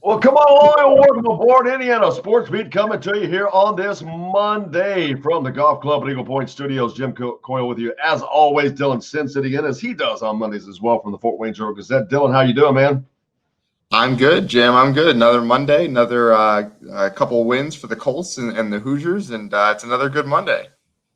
Well, come on along and welcome aboard Indiana Sports Beat coming to you here on this Monday from the Golf Club at Eagle Point Studios. Jim Coyle with you, as always. Dylan Sin sitting in as he does on Mondays as well from the Fort Wayne Journal-Gazette. Dylan, how you doing, man? I'm good, Jim. I'm good. Another Monday, another couple of wins for the Colts and the Hoosiers, and it's another good Monday.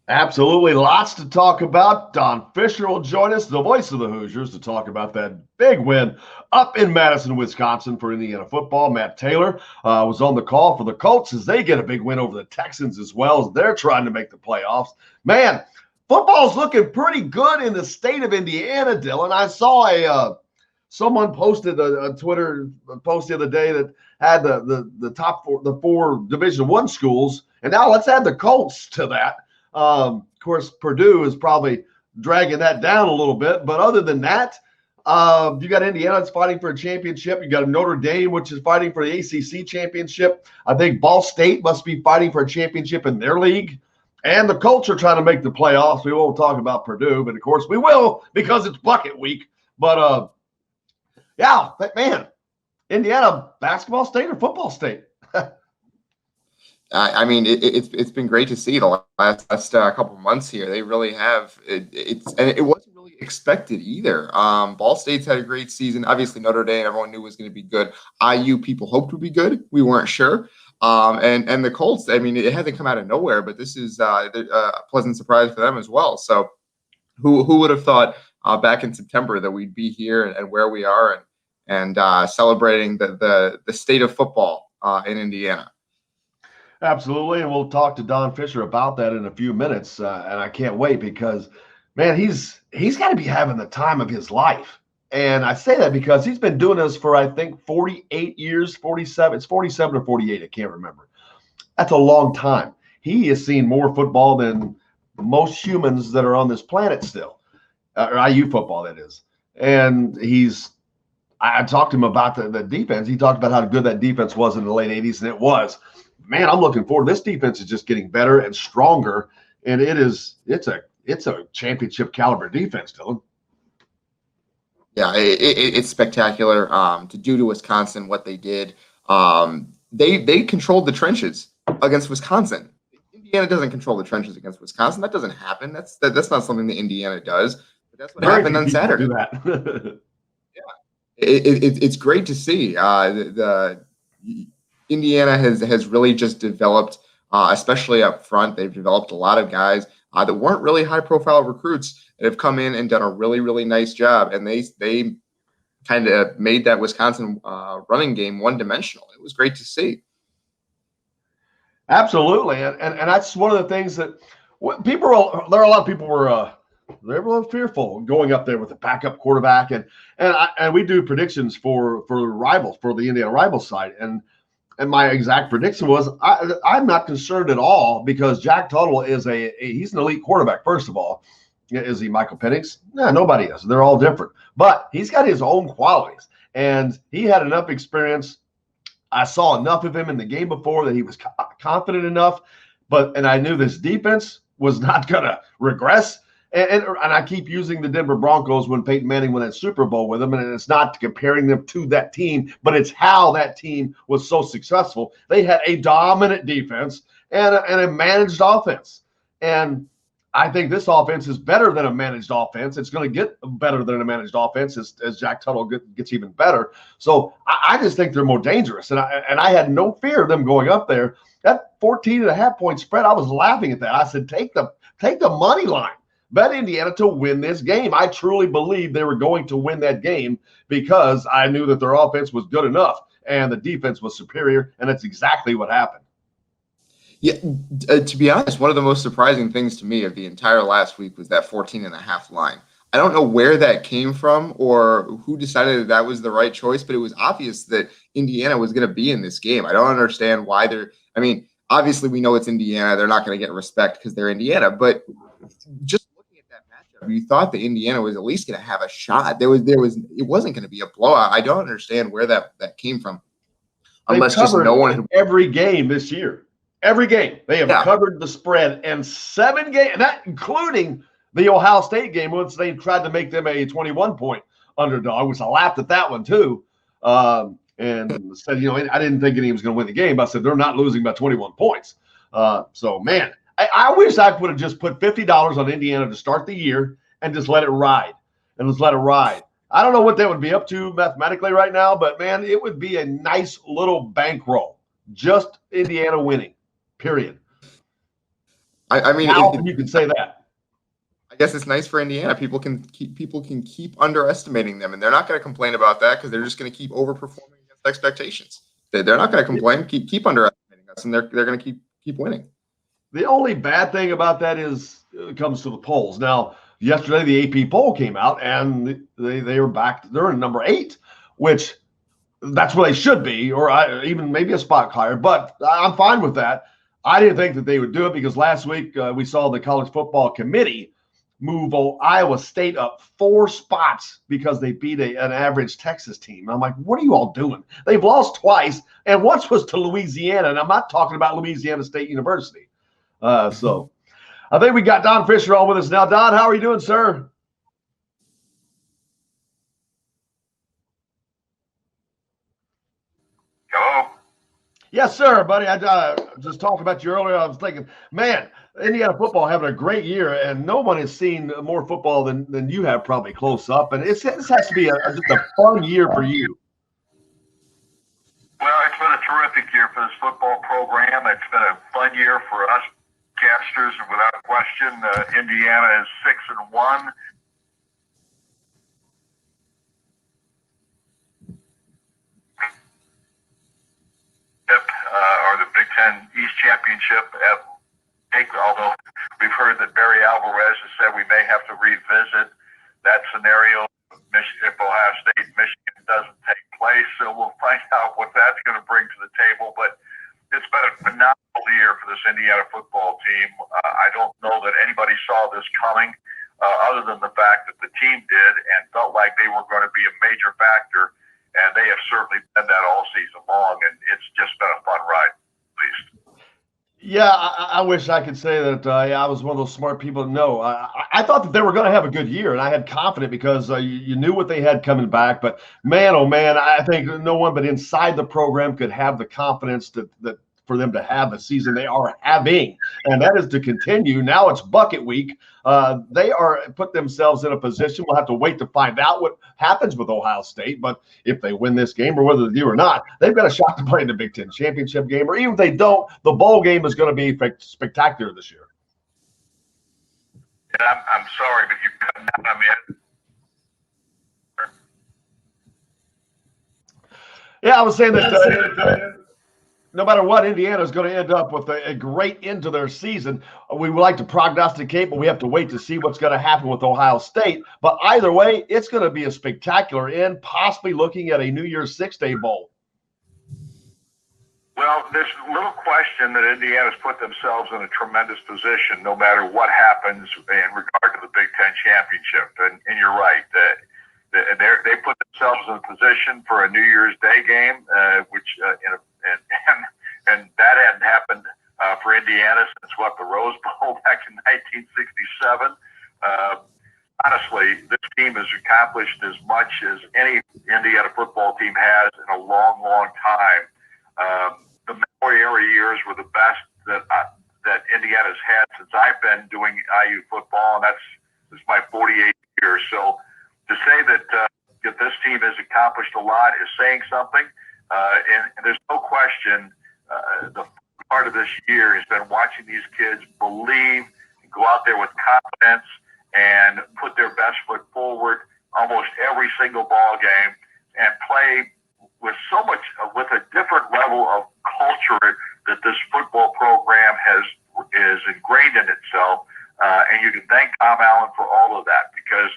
Absolutely. Lots to talk about. Don Fisher will join us, the voice of the Hoosiers, to talk about that big win up in Madison, Wisconsin for Indiana football. Matt Taylor was on the call for the Colts as they get a big win over the Texans as well as they're trying to make the playoffs. Man, football's looking pretty good in the state of Indiana, Dylan. I saw someone posted a Twitter post the other day that had the top four Division I schools, and now let's add the Colts to that. Of course, Purdue is probably dragging that down a little bit. But other than that, you got Indiana that's fighting for a championship. You got Notre Dame, which is fighting for the ACC championship. I think Ball State must be fighting for a championship in their league. And the Colts are trying to make the playoffs. We won't talk about Purdue, but of course we will because it's bucket week. But, yeah, man, Indiana, basketball state or football state? I mean, it's been great to see the last couple of months here. They really have. And it wasn't really expected either. Ball State's had a great season. Obviously, Notre Dame, everyone knew was going to be good. IU, people hoped would be good. We weren't sure. And the Colts, I mean, it hasn't come out of nowhere, but this is a pleasant surprise for them as well. So, who would have thought back in September that we'd be here and where we are and celebrating the state of football in Indiana. Absolutely, and we'll talk to Don Fisher about that in a few minutes, and I can't wait because, man, he's got to be having the time of his life. And I say that because he's been doing this for, I think, 48 years, 47. It's 47 or 48, I can't remember. That's a long time. He has seen more football than most humans that are on this planet still, or IU football, that is. And I talked to him about the defense. He talked about how good that defense was in the late 80s, and it was. Man, I'm looking forward. This defense is just getting better and stronger, and it's a championship caliber defense, Dylan. Yeah, it's spectacular to do to Wisconsin what they did. They controlled the trenches against Wisconsin. Indiana doesn't control the trenches against Wisconsin. That doesn't happen. That's not something that Indiana does. But that's what happened on Saturday. Do that. Yeah, it's great to see. The Indiana has really just developed, especially up front. They've developed a lot of guys that weren't really high-profile recruits that have come in and done a really, really nice job. And they kind of made that Wisconsin running game one-dimensional. It was great to see. Absolutely, and that's one of the things that there are a lot of people were they were a little fearful going up there with the backup quarterback, and we do predictions for rivals, for the Indiana rivals side, and my exact prediction was I'm not concerned at all because Jack Tuttle is he's an elite quarterback. First of all, is he Michael Penix? No, nobody is. They're all different, but he's got his own qualities, and he had enough experience. I saw enough of him in the game before that he was confident enough, and I knew this defense was not going to regress. And I keep using the Denver Broncos when Peyton Manning won that Super Bowl with them, and it's not comparing them to that team, but it's how that team was so successful. They had a dominant defense and a managed offense. And I think this offense is better than a managed offense. It's going to get better than a managed offense as Jack Tuttle gets even better. So I just think they're more dangerous. And I had no fear of them going up there. That 14.5-point spread, I was laughing at that. I said, take the money line. Bet Indiana to win this game. I truly believe they were going to win that game because I knew that their offense was good enough and the defense was superior, and that's exactly what happened. Yeah, to be honest, one of the most surprising things to me of the entire last week was that 14.5 line. I don't know where that came from or who decided that was the right choice, but it was obvious that Indiana was going to be in this game. I don't understand why obviously we know it's Indiana. They're not going to get respect because they're Indiana, but just you thought that Indiana was at least going to have a shot. It wasn't going to be a blowout. I don't understand where that came from. Unless just no one every game this year. Every game they have covered the spread, and 7 games, that including the Ohio State game, once they tried to make them a 21-point underdog, which I laughed at that one too. and said, I didn't think any was going to win the game. I said, they're not losing by 21 points. So, man, I wish I would have just put $50 on Indiana to start the year and just let it ride. I don't know what that would be up to mathematically right now, but, man, it would be a nice little bankroll. Just Indiana winning, period. I mean, how often you can say that? I guess it's nice for Indiana. People can keep underestimating them, and they're not going to complain about that because they're just going to keep overperforming against expectations. They're not going to complain. Keep underestimating us, and they're going to keep winning. The only bad thing about that is it comes to the polls. Now, yesterday the AP poll came out, and they were back. They're in number 8, which that's where they should be, or even maybe a spot higher. But I'm fine with that. I didn't think that they would do it because last week we saw the college football committee move Iowa State up 4 spots because they beat an average Texas team. I'm like, what are you all doing? They've lost twice, and once was to Louisiana, and I'm not talking about Louisiana State University. So I think we got Don Fisher on with us now. Don, how are you doing, sir? Hello? Yes, sir, buddy. I just talked about you earlier. I was thinking, man, Indiana football having a great year, and no one has seen more football than you have probably close up. And this has to be just a fun year for you. Well, it's been a terrific year for this football program. It's been a fun year for us casters, and without question, Indiana is 6-1. Or the Big Ten East Championship. Although we've heard that Barry Alvarez has said we may have to revisit that scenario if Ohio State Michigan doesn't take place. So we'll find out what that's going to bring to the table. But it's been a phenomenal year for this Indiana football team. I don't know that anybody saw this coming, other than the fact that the team did and felt like they were going to be a major factor. And they have certainly been that all season long, and it's just been a fun ride, at least. Yeah, I wish I could say that I was one of those smart people. No, I thought that they were going to have a good year, and I had confidence because you knew what they had coming back. But, man, oh, man, I think no one but inside the program could have the confidence that for them to have the season they are having, and that is to continue. Now it's bucket week. They are put themselves in a position. We'll have to wait to find out what happens with Ohio State. But if they win this game, or whether they do or not, they've got a shot to play in the Big Ten championship game. Or even if they don't, the bowl game is going to be spectacular this year. And I'm sorry, but you've cut out on me. Yeah, I was saying that no matter what, Indiana is going to end up with a great end to their season. We would like to prognosticate, but we have to wait to see what's going to happen with Ohio State. But either way, it's going to be a spectacular end, possibly looking at a New Year's Six-Day Bowl. Well, there's little question that Indiana's put themselves in a tremendous position no matter what happens in regard to the Big Ten championship. And you're right. They put themselves in a position for a New Year's Day game, and that hadn't happened for Indiana since the Rose Bowl back in 1967. Honestly, this team has accomplished as much as any Indiana football team has in a long, long time. The Mallory era years were the best that Indiana's had since I've been doing IU football, and this is my 48 years. So to say that this team has accomplished a lot is saying something. And there's no question the part of this year has been watching these kids believe, go out there with confidence, and put their best foot forward almost every single ball game and play with with a different level of culture that this football program is ingrained in itself. And you can thank Tom Allen for all of that because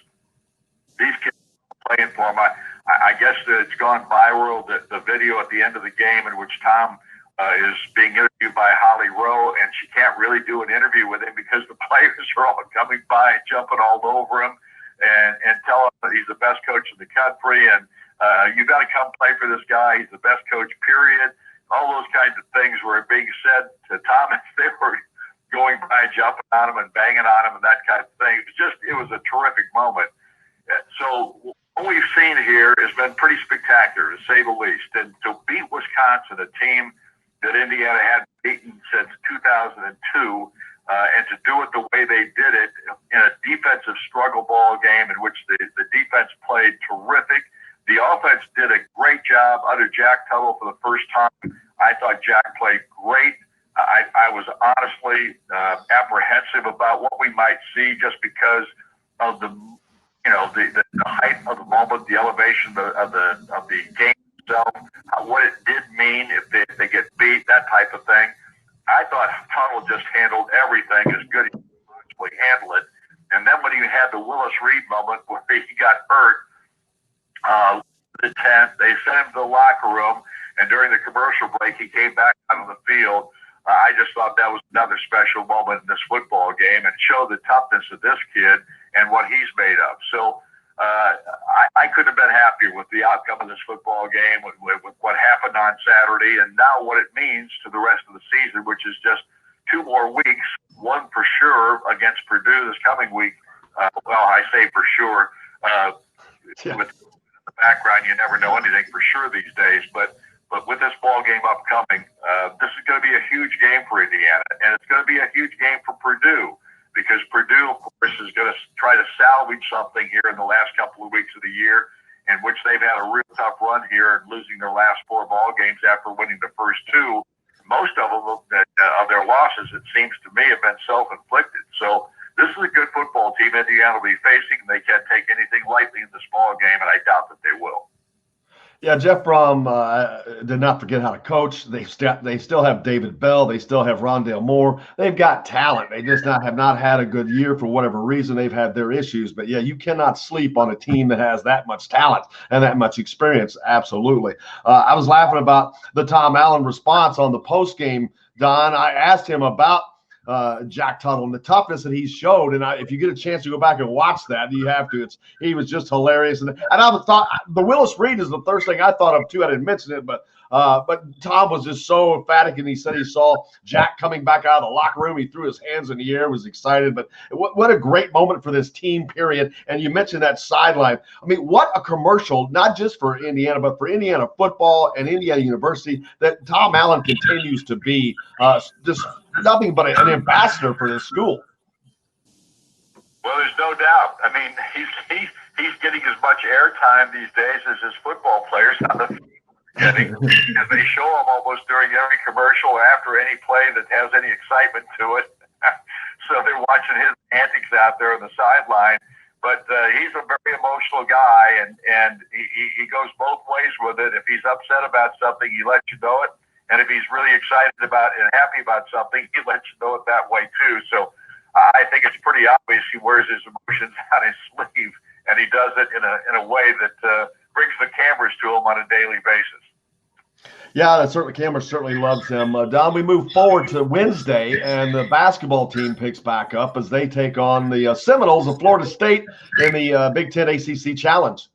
these kids are playing for him. I guess that it's gone viral, the video at the end of the game in which Tom is being interviewed by Holly Rowe, and she can't really do an interview with him because the players are all coming by and jumping all over him and tell him that he's the best coach in the country, and you got to come play for this guy. Was the best coach, period. All those kinds of things were being said to Thomas. They were going by, jumping on him and banging on him and that kind of thing. It was a terrific moment. So what we've seen here has been pretty spectacular, to say the least. And to beat Wisconsin, a team that Indiana had beaten since 2002, and to do it the way they did it in a defensive struggle ball game in which the defense played terrific. The offense did a great job under Jack Tuttle for the first time. I thought Jack played great. I was honestly apprehensive about what we might see just because of the height of the moment, the elevation of the game itself, what it did mean if they get beat, that type of thing. I thought Tuttle just handled everything as good as he could possibly handle it. And then when he had the Willis Reed moment where he got hurt, the tent, they sent him to the locker room, and during the commercial break, he came back out on the field. I just thought that was another special moment in this football game and showed the toughness of this kid and what he's made of. So I couldn't have been happier with the outcome of this football game, with what happened on Saturday, and now what it means to the rest of the season, which is just 2 more weeks, one for sure against Purdue this coming week. Well, I say for sure. With the background, you never know anything for sure these days, but with this ball game upcoming, this is going to be a huge game for Indiana, and it's going to be a huge game for Purdue, because Purdue, of course, is going to try to salvage something here in the last couple of weeks of the year, in which they've had a real tough run here, losing their last 4 ball games after winning the first 2. Most of them, of their losses, it seems to me, have been self-inflicted. So this is a good football team Indiana will be facing, and they can't take anything lightly in this ball game, and I doubt that they will. Yeah, Jeff Brom did not forget how to coach. They still have David Bell. They still have Rondale Moore. They've got talent. They just have not had a good year for whatever reason. They've had their issues. But, yeah, you cannot sleep on a team that has that much talent and that much experience. Absolutely. I was laughing about the Tom Allen response on the postgame, Don. I asked him about Jack Tuttle and the toughness that he's showed. And if you get a chance to go back and watch that, you have to. He was just hilarious. And I thought the Willis Reed is the first thing I thought of too. I didn't mention it, but Tom was just so emphatic, and he said he saw Jack coming back out of the locker room. He threw his hands in the air, was excited. But what a great moment for this team, period. And you mentioned that sideline. I mean, what a commercial, not just for Indiana, but for Indiana football and Indiana University, that Tom Allen continues to be just nothing but an ambassador for this school. Well, there's no doubt. I mean, he's getting as much airtime these days as his football players on the field are getting, because they show him almost during every commercial after any play that has any excitement to it. So they're watching his antics out there on the sideline. But he's a very emotional guy, and he goes both ways with it. If he's upset about something, he lets you know it. And if he's really excited about and happy about something, he lets you know it that way too. So I think it's pretty obvious he wears his emotions on his sleeve, and he does it in a way that brings the cameras to him on a daily basis. Yeah, camera certainly loves him. Don, we move forward to Wednesday, and the basketball team picks back up as they take on the Seminoles of Florida State in the Big Ten ACC Challenge.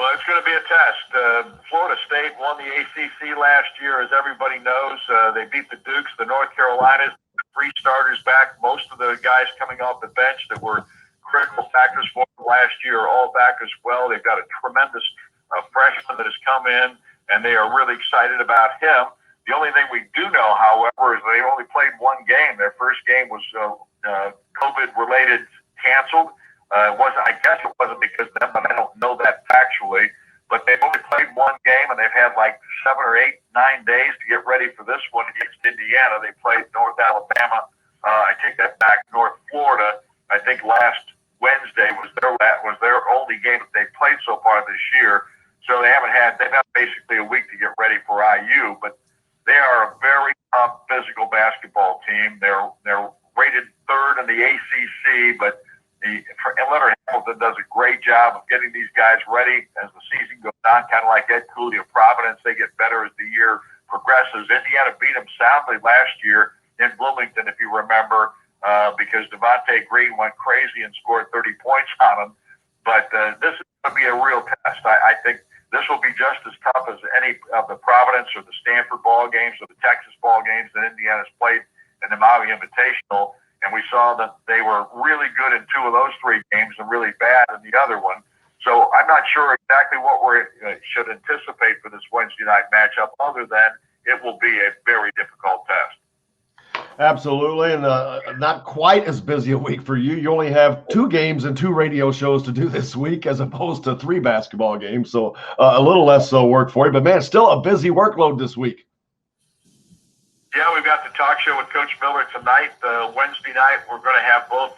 Well, it's going to be a test. Florida State won the ACC last year, as everybody knows. They beat the Dukes, the North Carolinas, 3 starters back. Most of the guys coming off the bench that were critical factors for them last year are all back as well. They've got a tremendous freshman that has come in, and they are really excited about him. The only thing we do know, however, is they only played 1 game. Their first game was COVID-related, canceled. I guess it wasn't because of them, but I don't know that factually. But they've only played 1 game, and they've had like 7 or 8, 9 days to get ready for this one against Indiana. They played North Alabama. I take that back, North Florida. I think last Wednesday was their only game that they've played so far this year. So they've had basically a week to get ready for IU. But they are a very tough physical basketball team. They're rated 3rd in the ACC, but Leonard Hamilton does a great job of getting these guys ready as the season goes on, kind of like Ed Cooley of Providence. They get better as the year progresses. Indiana beat them soundly last year in Bloomington, if you remember, because Devontae Green went crazy and scored 30 points on them. But this is going to be a real test. I think this will be just as tough as any of the Providence or the Stanford ball games or the Texas ball games that Indiana's played in the Maui Invitational. and we saw that they were really good in 2 of those 3 games and really bad in the other one. So I'm not sure exactly what we should anticipate for this Wednesday night matchup, other than it will be a very difficult test. Absolutely, and not quite as busy a week for you. You only have 2 games and 2 radio shows to do this week, as opposed to 3 basketball games. So a little less work for you, but man, still a busy workload this week. Yeah, we've got the talk show with Coach Miller tonight. Wednesday night, we're going to have both.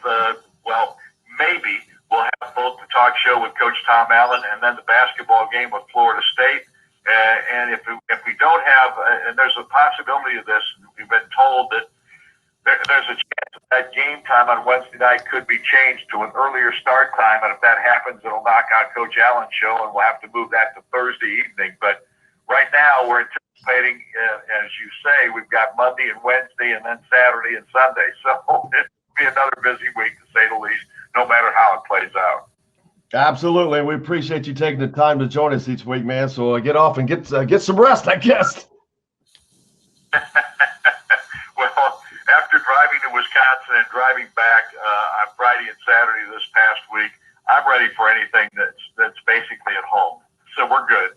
Maybe we'll have both the talk show with Coach Tom Allen and then the basketball game with Florida State. And if we don't have, and there's a possibility of this, we've been told that there's a chance that game time on Wednesday night could be changed to an earlier start time. And if that happens, it'll knock out Coach Allen's show, and we'll have to move that to Thursday evening. But right now, we're anticipating, as you say, we've got Monday and Wednesday and then Saturday and Sunday. So it'll be another busy week, to say the least, no matter how it plays out. Afternoon. We appreciate you taking the time to join us each week, man. So get off and get some rest, I guess. Well, after driving to Wisconsin and driving back on Friday and Saturday this past week, I'm ready for anything that's basically at home. So we're good.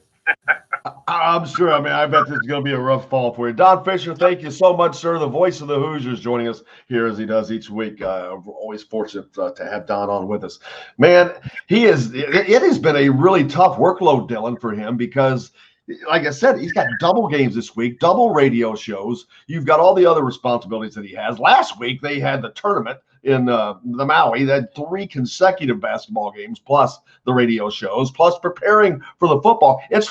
I'm sure. I mean, I bet this is going to be a rough fall for you. Don Fisher, thank you so much, sir. The voice of the Hoosiers joining us here as he does each week. We're always fortunate to have Don on with us. Man, it has been a really tough workload, Dylan, for him because, like I said, he's got double games this week, double radio shows. You've got all the other responsibilities that he has. Last week, they had the tournament in the Maui. They had 3 consecutive basketball games, plus the radio shows, plus preparing for the football. It's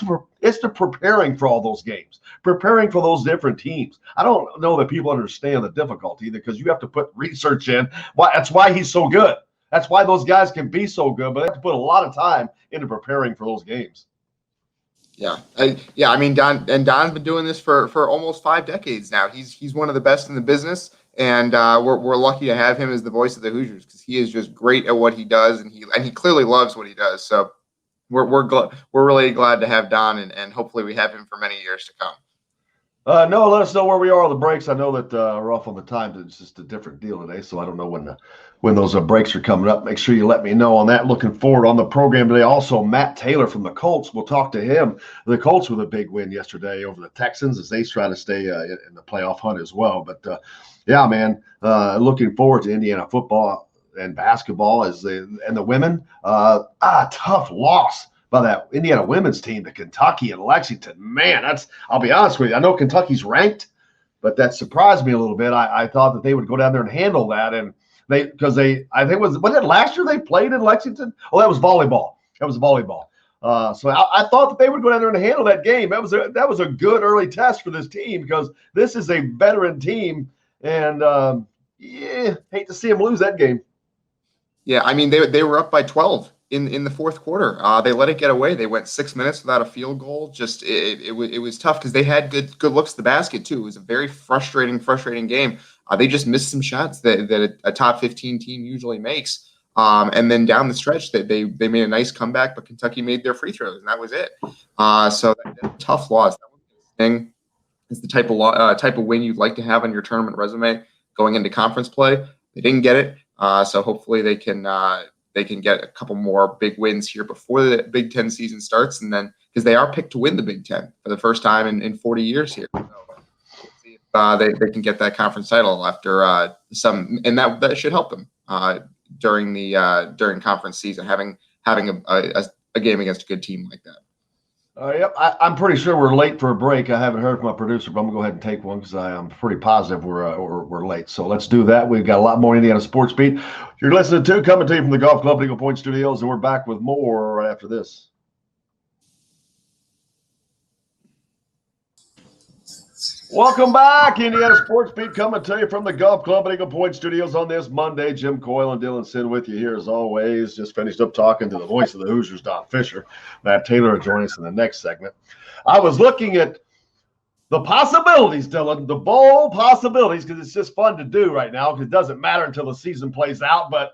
the preparing for all those games, preparing for those different teams. I don't know that people understand the difficulty because you have to put research in. That's why he's so good. That's why those guys can be so good, but they have to put a lot of time into preparing for those games. Yeah. I mean, Don's been doing this for almost 5 decades now. He's one of the best in the business. And we're lucky to have him as the voice of the Hoosiers because he is just great at what he does, and he clearly loves what he does. So we're really glad to have Don, and hopefully we have him for many years to come. No, let us know where we are on the breaks. I know that we're off on the time. It's just a different deal today, so I don't know when those breaks are coming up. Make sure you let me know on that. Looking forward on the program today. Also, Matt Taylor from the Colts. We'll talk to him. The Colts with a big win yesterday over the Texans as they try to stay in the playoff hunt as well. But yeah, man, looking forward to Indiana football and basketball and the women. Tough loss by that Indiana women's team to Kentucky and Lexington. Man, I'll be honest with you. I know Kentucky's ranked, but that surprised me a little bit. I thought that they would go down there and handle that. And I think was it last year they played in Lexington? Oh, that was volleyball. So I thought that they would go down there and handle that game. That was a good early test for this team because this is a veteran team. And hate to see them lose that game. Yeah, I mean they were up by 12 in the fourth quarter. They let it get away. They went 6 minutes without a field goal. Just it was tough because they had good looks at the basket too. It was a very frustrating game. They just missed some shots that a top 15 team usually makes. And then down the stretch, they made a nice comeback, but Kentucky made their free throws, and that was it. So that's a tough loss. That was the thing. It's the type of win you'd like to have on your tournament resume going into conference play. They didn't get it, so hopefully they can get a couple more big wins here before the Big Ten season starts, and then because they are picked to win the Big Ten for the first time in 40 years here. So we'll see if they can get that conference title after and that should help them during conference season having a game against a good team like that. Yep, I'm pretty sure we're late for a break. I haven't heard from my producer, but I'm gonna go ahead and take one because I'm pretty positive we're late. So let's do that. We've got a lot more Indiana Sports Beat. You're listening to coming to you from the Golf Club Eagle Point Studios, and we're back with more right after this. Welcome back, Indiana Sports Beat, coming to you from the Golf Club at Eagle Point Studios on this Monday. Jim Coyle and Dylan Sin with you here as always. Just finished up talking to the voice of the Hoosiers, Don Fisher. Matt Taylor will join us in the next segment. I was looking at the possibilities, Dylan, the bold possibilities, because it's just fun to do right now because it doesn't matter until the season plays out. But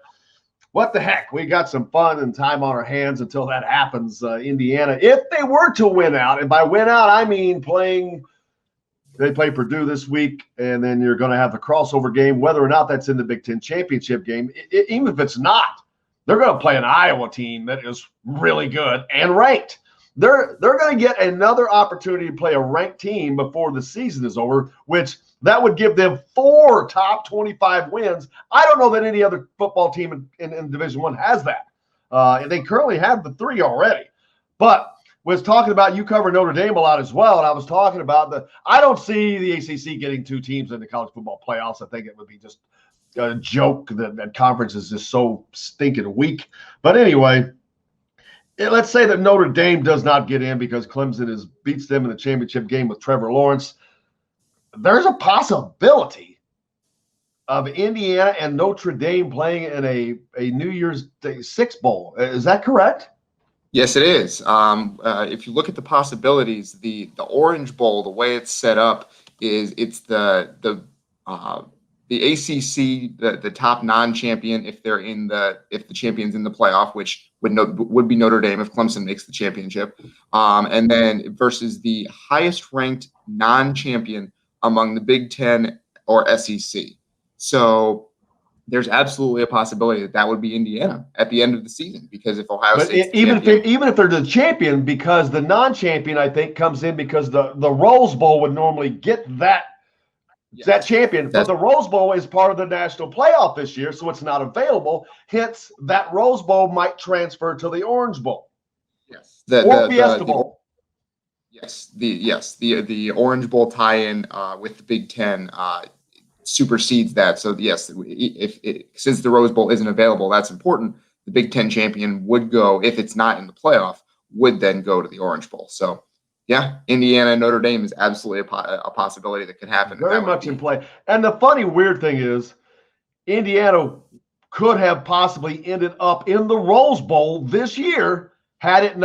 what the heck? We got some fun and time on our hands until that happens. Indiana, if they were to win out, and by win out, I mean playing – They play Purdue this week, and then you're going to have the crossover game, whether or not that's in the Big Ten championship game. Even if it's not, they're going to play an Iowa team that is really good and ranked. They're going to get another opportunity to play a ranked team before the season is over, which that would give them 4 top 25 wins. I don't know that any other football team in Division I has that. And they currently have the 3 already. But was talking about, you cover Notre Dame a lot as well, and I was talking about I don't see the ACC getting 2 teams in the college football playoffs. I think it would be just a joke that conference is just so stinking weak. But anyway, let's say that Notre Dame does not get in because Clemson beats them in the championship game with Trevor Lawrence. There's a possibility of Indiana and Notre Dame playing in a New Year's Day 6 bowl. Is that correct? Yes, it is. If you look at the possibilities, the Orange Bowl, the way it's set up is it's the ACC, the top non-champion if the champion's in the playoff, which would be Notre Dame if Clemson makes the championship, and then versus the highest ranked non-champion among the Big Ten or SEC. So there's absolutely a possibility that would be Indiana at the end of the season, because if Ohio State even if they're the champion, because the non-champion I think comes in because the Rose Bowl would normally get that champion, but the Rose Bowl is part of the national playoff this year, so it's not available. Hence, that Rose Bowl might transfer to the Orange Bowl. Yes, or Fiesta Bowl. The Orange Bowl tie-in with the Big Ten supersedes that. So yes, since the Rose Bowl isn't available, that's important. The Big Ten champion would go, if it's not in the playoff, would then go to the Orange Bowl. So yeah, Indiana and Notre Dame is absolutely a possibility that could happen. Very much in play. And the funny, weird thing is, Indiana could have possibly ended up in the Rose Bowl this year had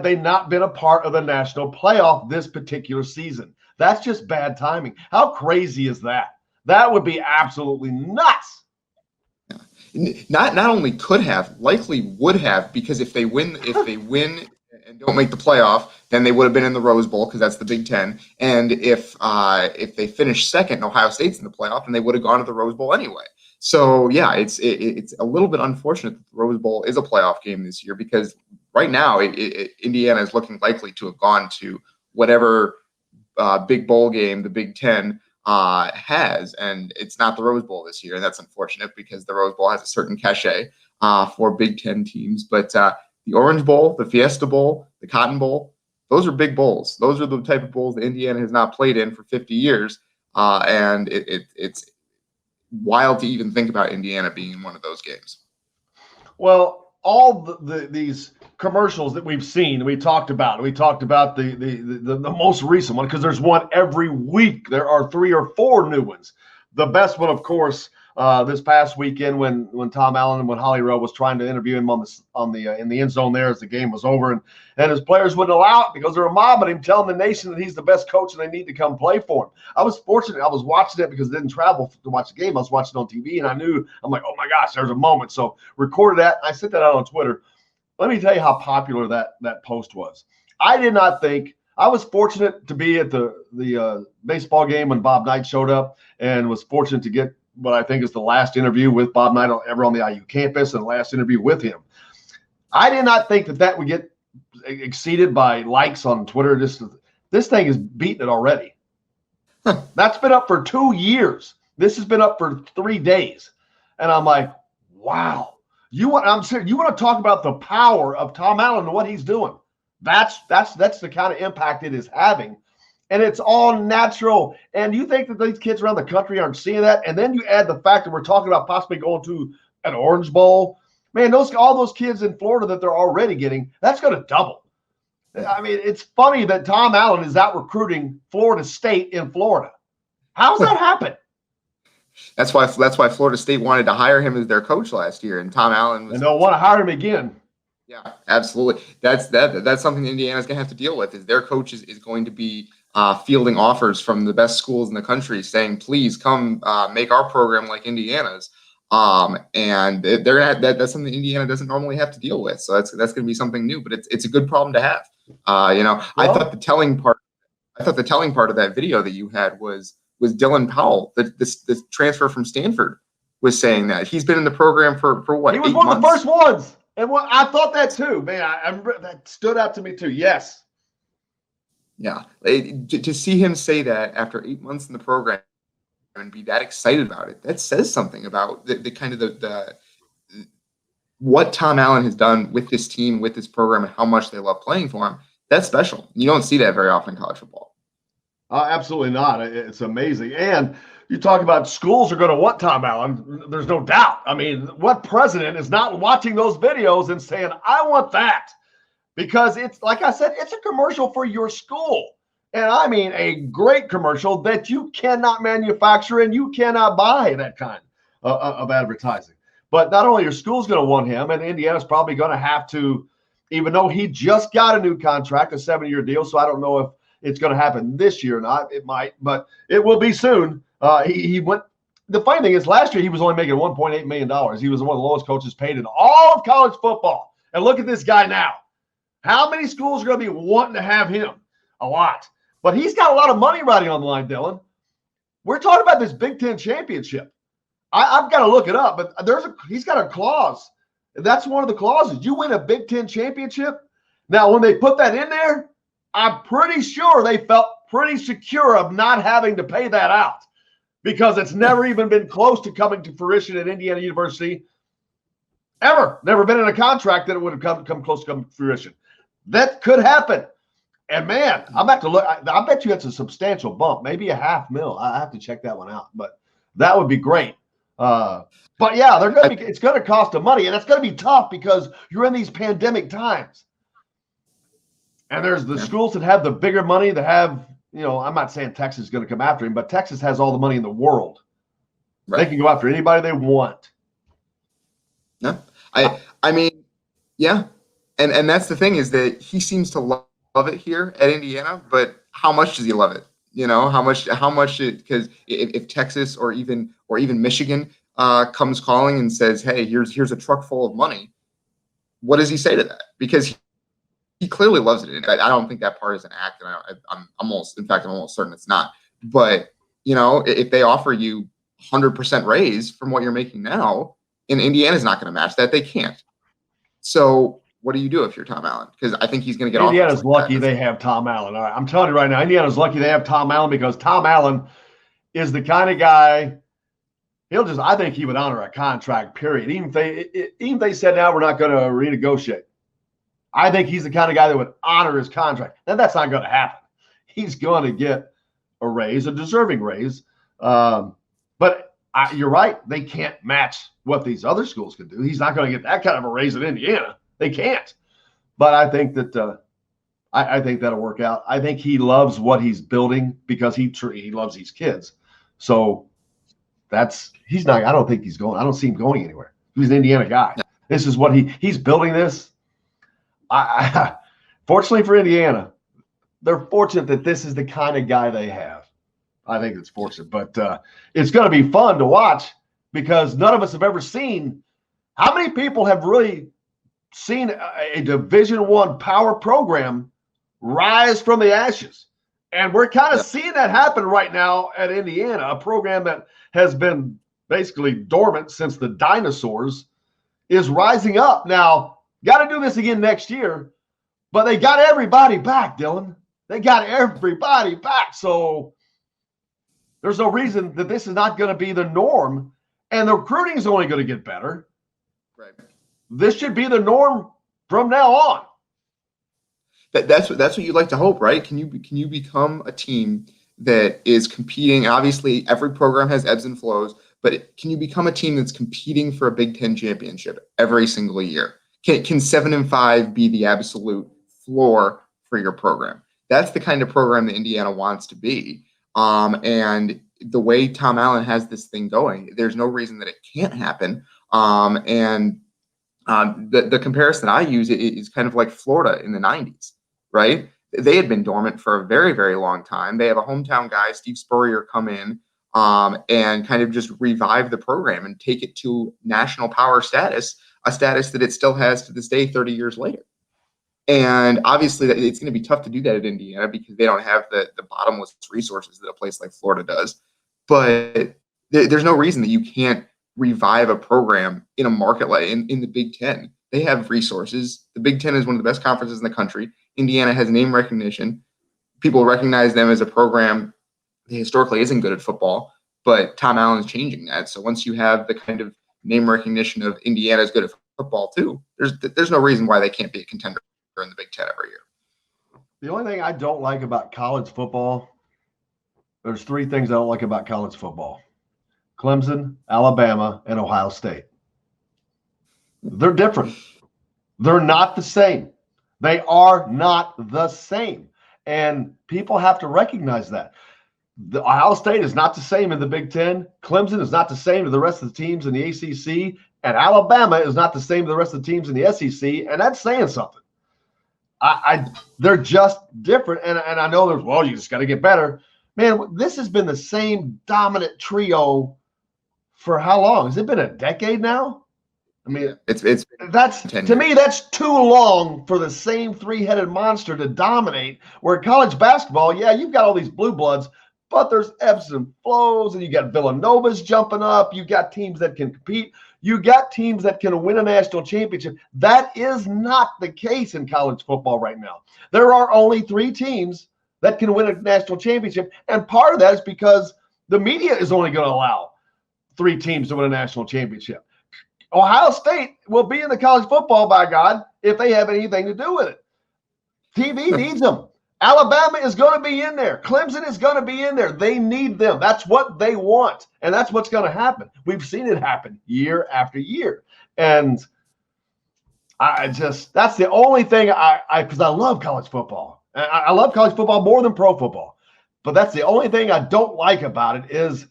they not been a part of the national playoff this particular season. That's just bad timing. How crazy is that? That would be absolutely nuts. Not only could have, likely would have, because if they win and don't make the playoff, then they would have been in the Rose Bowl because that's the Big Ten. And if they finish second and Ohio State's in the playoff, then they would have gone to the Rose Bowl anyway. So yeah, it's a little bit unfortunate that the Rose Bowl is a playoff game this year, because right now Indiana is looking likely to have gone to whatever big bowl game the Big Ten has, and it's not the Rose Bowl this year, and that's unfortunate because the Rose Bowl has a certain cachet for Big Ten teams. But the Orange Bowl, the Fiesta Bowl, the Cotton Bowl, those are big bowls. Those are the type of bowls that Indiana has not played in for 50 years, and it's wild to even think about Indiana being in one of those games. Well, all these commercials that we've seen, we talked about the most recent one, because there's one every week. There are 3 or 4 new ones. The best one, of course, this past weekend when Tom Allen and when Holly Rowe was trying to interview him in the end zone there as the game was over, and his players wouldn't allow it because they were mobbing him, telling the nation that he's the best coach and they need to come play for him. I was fortunate. I was watching it because I didn't travel to watch the game. I was watching it on TV, and I'm like, oh my gosh, there's a moment. So recorded that. I sent that out on Twitter. Let me tell you how popular that post was. I did not think. I was fortunate to be at the baseball game when Bob Knight showed up, and was fortunate to get what I think is the last interview with Bob Knight ever on the IU campus, and the last interview with him. I did not think that would get exceeded by likes on Twitter. This thing is beating it already. That's been up for 2 years. This has been up for 3 days. And I'm like, wow. I'm serious. You want to talk about the power of Tom Allen and what he's doing. That's the kind of impact it is having. And it's all natural. And you think that these kids around the country aren't seeing that? And then you add the fact that we're talking about possibly going to an Orange Bowl. Man, all those kids in Florida that they're already getting, that's going to double. I mean, it's funny that Tom Allen is out recruiting Florida State in Florida. How's that happen? That's why Florida State wanted to hire him as their coach last year, and Tom Allen and they'll want to hire him again. Yeah, absolutely. That's something Indiana's going to have to deal with. Is their coach is going to be fielding offers from the best schools in the country, saying, "Please come make our program like Indiana's." And that's something Indiana doesn't normally have to deal with. So that's going to be something new, but it's a good problem to have. I thought the telling part I thought the telling part of that video that you had was Dylan Powell, the transfer from Stanford, was saying that he's been in the program for what? He was 8 one months? of the first ones, and I thought that too, man. That stood out to me too. Yes. Yeah, to see him say that after 8 months in the program and be that excited about it, that says something about the kind of the what Tom Allen has done with this team, with this program, and how much they love playing for him. That's special. You don't see that very often in college football. Absolutely not. It's amazing. And you talk about schools are going to want Tom Allen. There's no doubt. I mean, what president is not watching those videos and saying, I want that? Because it's, like I said, it's a commercial for your school. And I mean, a great commercial that you cannot manufacture and you cannot buy that kind of advertising. But not only your school's going to want him, and Indiana's probably going to have to, even though he just got a new contract, a 7-year deal. So I don't know if it's going to happen this year or not. It might, but it will be soon. He went. The funny thing is, last year he was only making $1.8 million. He was one of the lowest coaches paid in all of college football. And look at this guy now. How many schools are going to be wanting to have him? A lot. But he's got a lot of money riding on the line, Dylan. We're talking about this Big Ten championship. I've got to look it up, but he's got a clause. That's one of the clauses. You win a Big Ten championship. Now, when they put that in there, I'm pretty sure they felt pretty secure of not having to pay that out because it's never even been close to coming to fruition at Indiana University ever. Never been in a contract that it would have come close to coming to fruition. That could happen. And, man, I'm about to look. I bet you it's a substantial bump, maybe $500,000. I have to check that one out, but that would be great. But, yeah, it's going to cost them money, and it's going to be tough because you're in these pandemic times. And there's the schools that have the bigger money that have, I'm not saying Texas is going to come after him, but Texas has all the money in the world. Right. They can go after anybody they want. No, I mean, yeah. And that's the thing is that he seems to love it here at Indiana, but how much does he love it? How much because if Texas or even Michigan comes calling and says, hey, here's a truck full of money, what does he say to that? Because he clearly loves it. I don't think that part is an act, and I'm almost certain it's not. But if they offer you 100% raise from what you're making now, and Indiana's not going to match that, they can't. So what do you do if you're Tom Allen? Because I think he's going to get. Indiana's lucky they have Tom Allen. All right, I'm telling you right now, Indiana's lucky they have Tom Allen because Tom Allen is the kind of guy. I think he would honor a contract. Period. Even if they said now we're not going to renegotiate. I think he's the kind of guy that would honor his contract. Now, that's not going to happen. He's going to get a raise, a deserving raise. But you're right. They can't match what these other schools can do. He's not going to get that kind of a raise in Indiana. They can't. But I think that I think that'll work out. I think he loves what he's building because he loves these kids. So he's not. I don't think he's going. I don't see him going anywhere. He's an Indiana guy. This is what he's building this. Fortunately for Indiana, they're fortunate that this is the kind of guy they have. I think it's fortunate, but it's going to be fun to watch because none of us have ever seen. How many people have really seen a Division I power program rise from the ashes? And we're kind of seeing that happen right now at Indiana, a program that has been basically dormant since the dinosaurs is rising up. Now, got to do this again next year, but they got everybody back, Dylan. They got everybody back. So there's no reason that this is not going to be the norm. And the recruiting is only going to get better. Right. This should be the norm from now on. That's what you'd like to hope, right? Can you become a team that is competing? Obviously, every program has ebbs and flows, but can you become a team that's competing for a Big Ten championship every single year? Can 7-5 be the absolute floor for your program? That's the kind of program that Indiana wants to be. And the way Tom Allen has this thing going, there's no reason that it can't happen. The comparison I use is kind of like Florida in the 90s, right? They had been dormant for a very, very long time. They have a hometown guy, Steve Spurrier, come in and kind of just revive the program and take it to national power status, a status that it still has to this day, 30 years later. And obviously, it's going to be tough to do that at Indiana because they don't have the bottomless resources that a place like Florida does. But there's no reason that you can't revive a program in a market like in the Big Ten. They have resources. The Big Ten is one of the best conferences in the country. Indiana has name recognition. People recognize them as a program that historically isn't good at football, but Tom Allen's changing that. So once you have the kind of name recognition of Indiana is good at football too, there's no reason why they can't be a contender in the Big Ten every year. The only thing I don't like about college football, there's three things I don't like about college football: Clemson, Alabama, and Ohio State. They're different. They're not the same. They are not the same. And people have to recognize that. The Ohio State is not the same in the Big Ten. Clemson is not the same to the rest of the teams in the ACC. And Alabama is not the same to the rest of the teams in the SEC. And that's saying something. They're just different. And I know you just got to get better. Man, this has been the same dominant trio for how long? Has it been a decade now? I mean, that's to me, that's too long for the same three-headed monster to dominate. Where college basketball, yeah, you've got all these blue bloods, but there's ebbs and flows, and you got Villanova's jumping up. You got teams that can compete. You got teams that can win a national championship. That is not the case in college football right now. There are only 3 teams that can win a national championship, and part of that is because the media is only going to allow 3 teams to win a national championship. Ohio State will be in the college football, by God, if they have anything to do with it. TV needs them. Alabama is going to be in there. Clemson is going to be in there. They need them. That's what they want, and that's what's going to happen. We've seen it happen year after year, and that's the only thing because I love college football. I love college football more than pro football, but that's the only thing I don't like about it is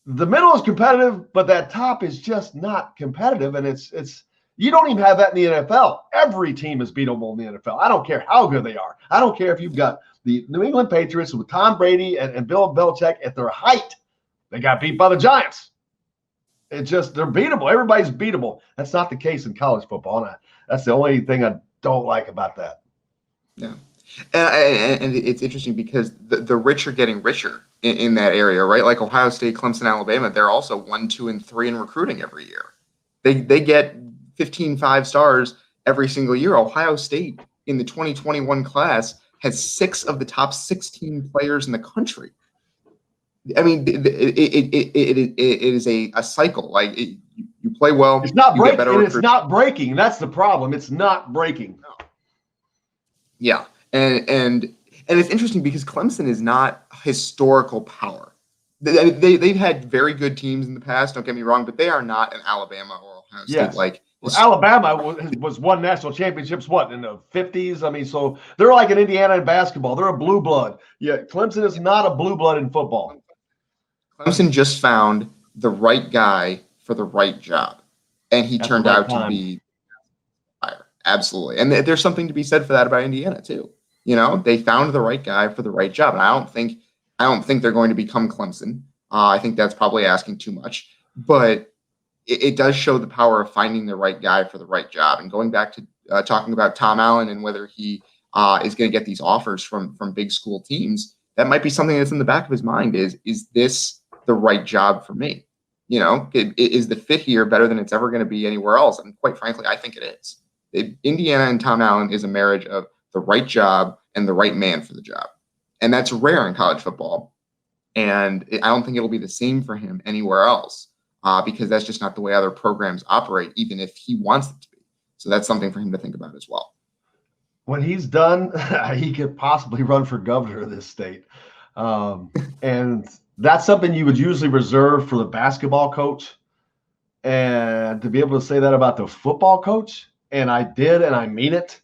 the middle is competitive, but that top is just not competitive, and it's. You don't even have that in the NFL. Every team is beatable in the NFL. I don't care how good they are. I don't care if you've got the New England Patriots with Tom Brady and Bill Belichick at their height. They got beat by the Giants. They're beatable. Everybody's beatable. That's not the case in college football. And that's the only thing I don't like about that. Yeah. And it's interesting because the rich are getting richer in that area, right? Like Ohio State, Clemson, Alabama, they're also 1, 2, and 3 in recruiting every year. They get 15 5-stars every single year. Ohio State in the 2021 class has 6 of the top 16 players in the country. I mean, it is a cycle. Like you play well, it's not breaking. And it's not breaking. That's the problem. It's not breaking. Yeah, and it's interesting because Clemson is not historical power. They've had very good teams in the past. Don't get me wrong, but they are not an Alabama or Ohio State like. Well, Alabama was won national championships, in the 50s? I mean, so they're like an Indiana in basketball. They're a blue blood. Yeah, Clemson is not a blue blood in football. Clemson just found the right guy for the right job, and he turned out to be fire. Absolutely. And there's something to be said for that about Indiana, too. You know, they found the right guy for the right job. And I don't think they're going to become Clemson. I think that's probably asking too much. But it does show the power of finding the right guy for the right job. And going back to talking about Tom Allen and whether he is going to get these offers from big school teams, that might be something that's in the back of his mind is this the right job for me? You know, is the fit here better than it's ever going to be anywhere else? And quite frankly, I think it is. Indiana and Tom Allen is a marriage of the right job and the right man for the job. And that's rare in college football. And I don't think it'll be the same for him anywhere else. Because that's just not the way other programs operate, even if he wants it to be. So that's something for him to think about as well. When he's done, he could possibly run for governor of this state. And that's something you would usually reserve for the basketball coach. And to be able to say that about the football coach, and I did, and I mean it,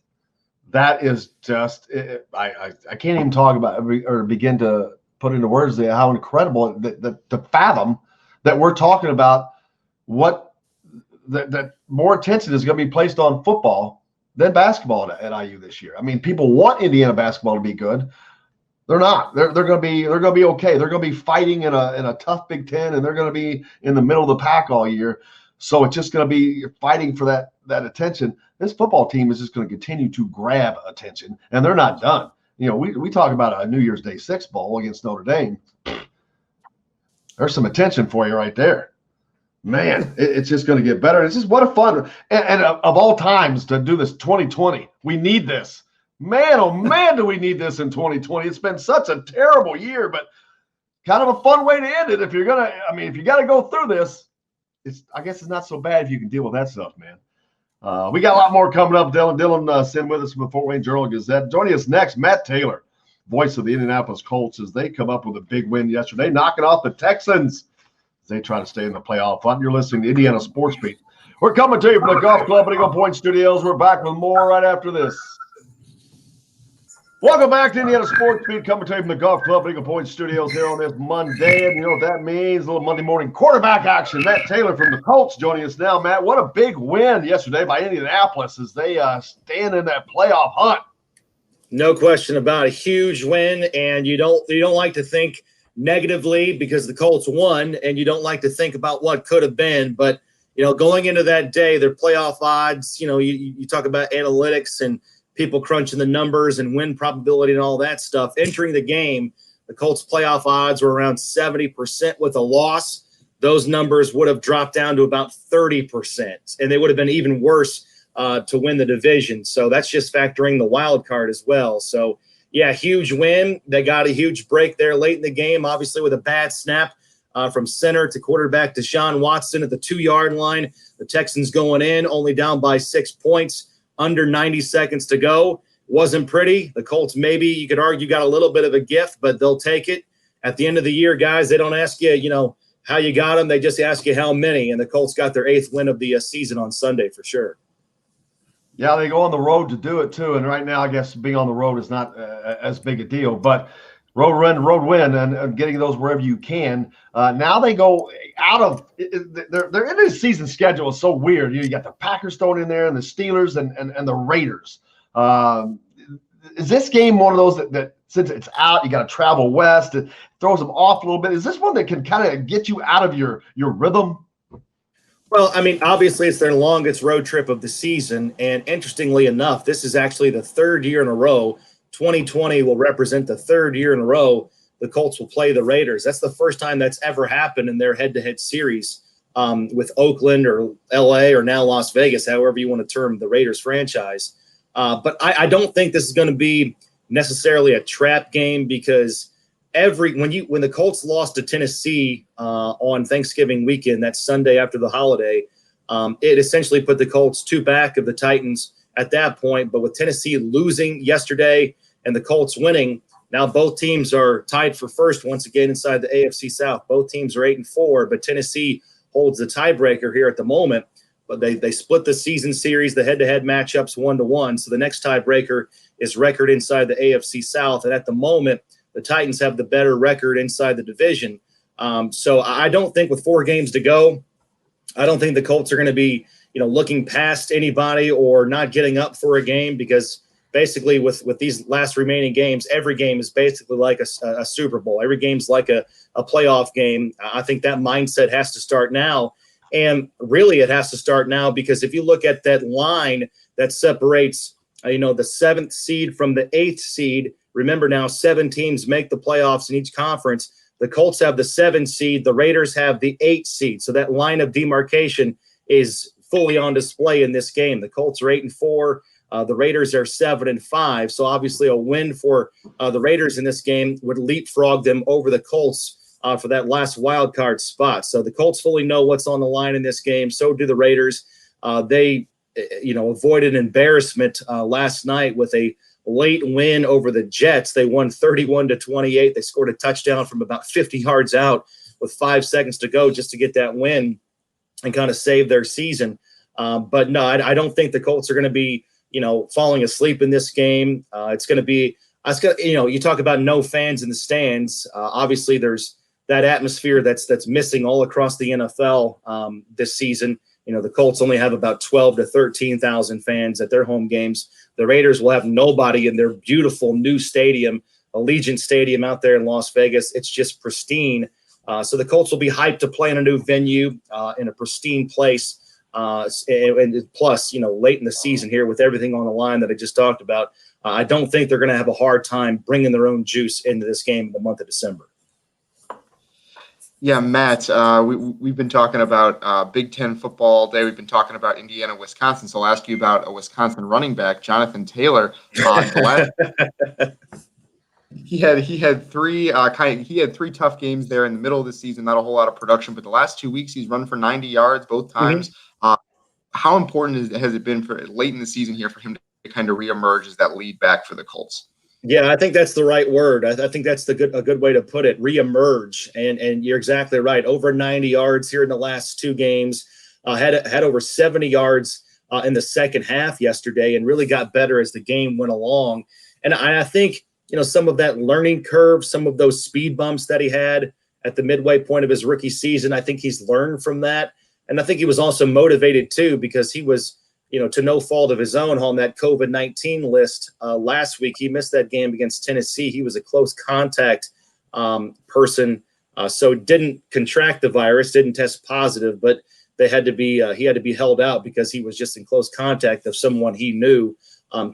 that is just, I can't even talk about or begin to put into words how incredible that to fathom that we're talking about what that more attention is going to be placed on football than basketball at IU this year. I mean, people want Indiana basketball to be good. They're not. They're going to be okay. They're going to be fighting in a tough Big Ten, and they're going to be in the middle of the pack all year. So it's just going to be fighting for that attention. This football team is just going to continue to grab attention, and they're not done. You know, we talk about a New Year's Day 6 bowl against Notre Dame. There's some attention for you right there. Man, it's just going to get better. It's just what a fun. And of all times to do this 2020, we need this. Man, oh man, do we need this in 2020. It's been such a terrible year, but kind of a fun way to end it. If you're going to, I mean, if you got to go through this, I guess it's not so bad if you can deal with that stuff, man. We got a lot more coming up. Dylan sent with us from the Fort Wayne Journal-Gazette. Joining us next, Matt Taylor, voice of the Indianapolis Colts, as they come up with a big win yesterday, knocking off the Texans as they try to stay in the playoff hunt. You're listening to Indiana Sports Beat. We're coming to you from the Golf Club at Eagle Point Studios. We're back with more right after this. Welcome back to Indiana Sports Beat, coming to you from the Golf Club at Eagle Point Studios here on this Monday. And you know what that means? A little Monday morning quarterback action. Matt Taylor from the Colts joining us now. Matt, what a big win yesterday by Indianapolis as they stand in that playoff hunt. No question about a huge win, and you don't like to think negatively because the Colts won, and you don't like to think about what could have been. But you know, going into that day, their playoff odds. You know, you talk about analytics and people crunching the numbers and win probability and all that stuff. Entering the game, the Colts playoff odds were around 70% with a loss. Those numbers would have dropped down to about 30%, and they would have been even worse to win the division. So that's just factoring the wild card as well. So, yeah, huge win. They got a huge break there late in the game, obviously with a bad snap from center to quarterback Deshaun Watson at the 2-yard line. The Texans going in, only down by 6 points. Under 90 seconds to go. Wasn't pretty. The Colts, maybe you could argue, got a little bit of a gift, but they'll take it. At the end of the year, guys, they don't ask you, you know, how you got them. They just ask you how many. And the Colts got their 8th win of the season on Sunday for sure. Yeah, they go on the road to do it too. And right now, I guess being on the road is not as big a deal. But road win, and getting those wherever you can. Now they go out of their end of the season schedule is so weird. You got the Packers thrown in there, and the Steelers and the Raiders. Is this game one of those that since it's out, you got to travel west? It throws them off a little bit. Is this one that can kind of get you out of your rhythm? Well, I mean, obviously it's their longest road trip of the season, and interestingly enough, this is actually the 3rd year in a row. 2020 will represent the 3rd year in a row the Colts will play the Raiders. That's the first time that's ever happened in their head-to-head series with Oakland or L.A. or now Las Vegas, however you want to term the Raiders franchise. But I don't think this is going to be necessarily a trap game because when the Colts lost to Tennessee on Thanksgiving weekend, that Sunday after the holiday, it essentially put the Colts 2 back of the Titans at that point. But with Tennessee losing yesterday and the Colts winning, now both teams are tied for first once again inside the AFC South. Both teams are 8-4, but Tennessee holds the tiebreaker here at the moment. But they split the season series, the head-to-head matchups 1-1. So the next tiebreaker is record inside the AFC South. And at the moment, the Titans have the better record inside the division. So I don't think with 4 games to go, I don't think the Colts are going to be, looking past anybody or not getting up for a game because basically with these last remaining games, every game is basically like a Super Bowl. Every game's like a playoff game. I think that mindset has to start now. And really it has to start now because if you look at that line that separates, the 7th seed from the 8th seed, remember now 7 teams make the playoffs in each conference. The Colts have the 7th seed. The Raiders have the 8th seed. So that line of demarcation is fully on display in this game. The Colts are 8-4. The Raiders are 7-5. So obviously a win for the Raiders in this game would leapfrog them over the Colts for that last wild card spot. So the Colts fully know what's on the line in this game. So do the Raiders. They, avoided embarrassment last night with a late win over the Jets. They won 31-28. They scored a touchdown from about 50 yards out with 5 seconds to go just to get that win and kind of save their season. But no, I don't think the Colts are going to be, falling asleep in this game. It's going to be, you talk about no fans in the stands. Obviously there's that atmosphere that's missing all across the NFL this season. The Colts only have about 12 to 13,000 fans at their home games. The Raiders will have nobody in their beautiful new stadium, Allegiant Stadium out there in Las Vegas. It's just pristine. So the Colts will be hyped to play in a new venue in a pristine place. And plus, late in the season here with everything on the line that I just talked about, I don't think they're going to have a hard time bringing their own juice into this game in the month of December. Yeah, Matt, we've been talking about Big Ten football all day. We've been talking about Indiana, Wisconsin. So I'll ask you about a Wisconsin running back, Jonathan Taylor. He had three tough games there in the middle of the season. Not a whole lot of production, but the last 2 weeks he's run for 90 yards both times. How important has it been for late in the season here for him to kind of reemerge as that lead back for the Colts? Yeah, I think that's the right word. I think that's a good way to put it. Reemerge, and you're exactly right. Over 90 yards here in the last 2 games. Had over 70 yards in the second half yesterday, and really got better as the game went along. And I think some of that learning curve, some of those speed bumps that he had at the midway point of his rookie season, I think he's learned from that, and I think he was also motivated too because he was, to no fault of his own, on that COVID-19 list last week. He missed that game against Tennessee. He was a close contact person, so didn't contract the virus, didn't test positive, but he had to be held out because he was just in close contact of someone he knew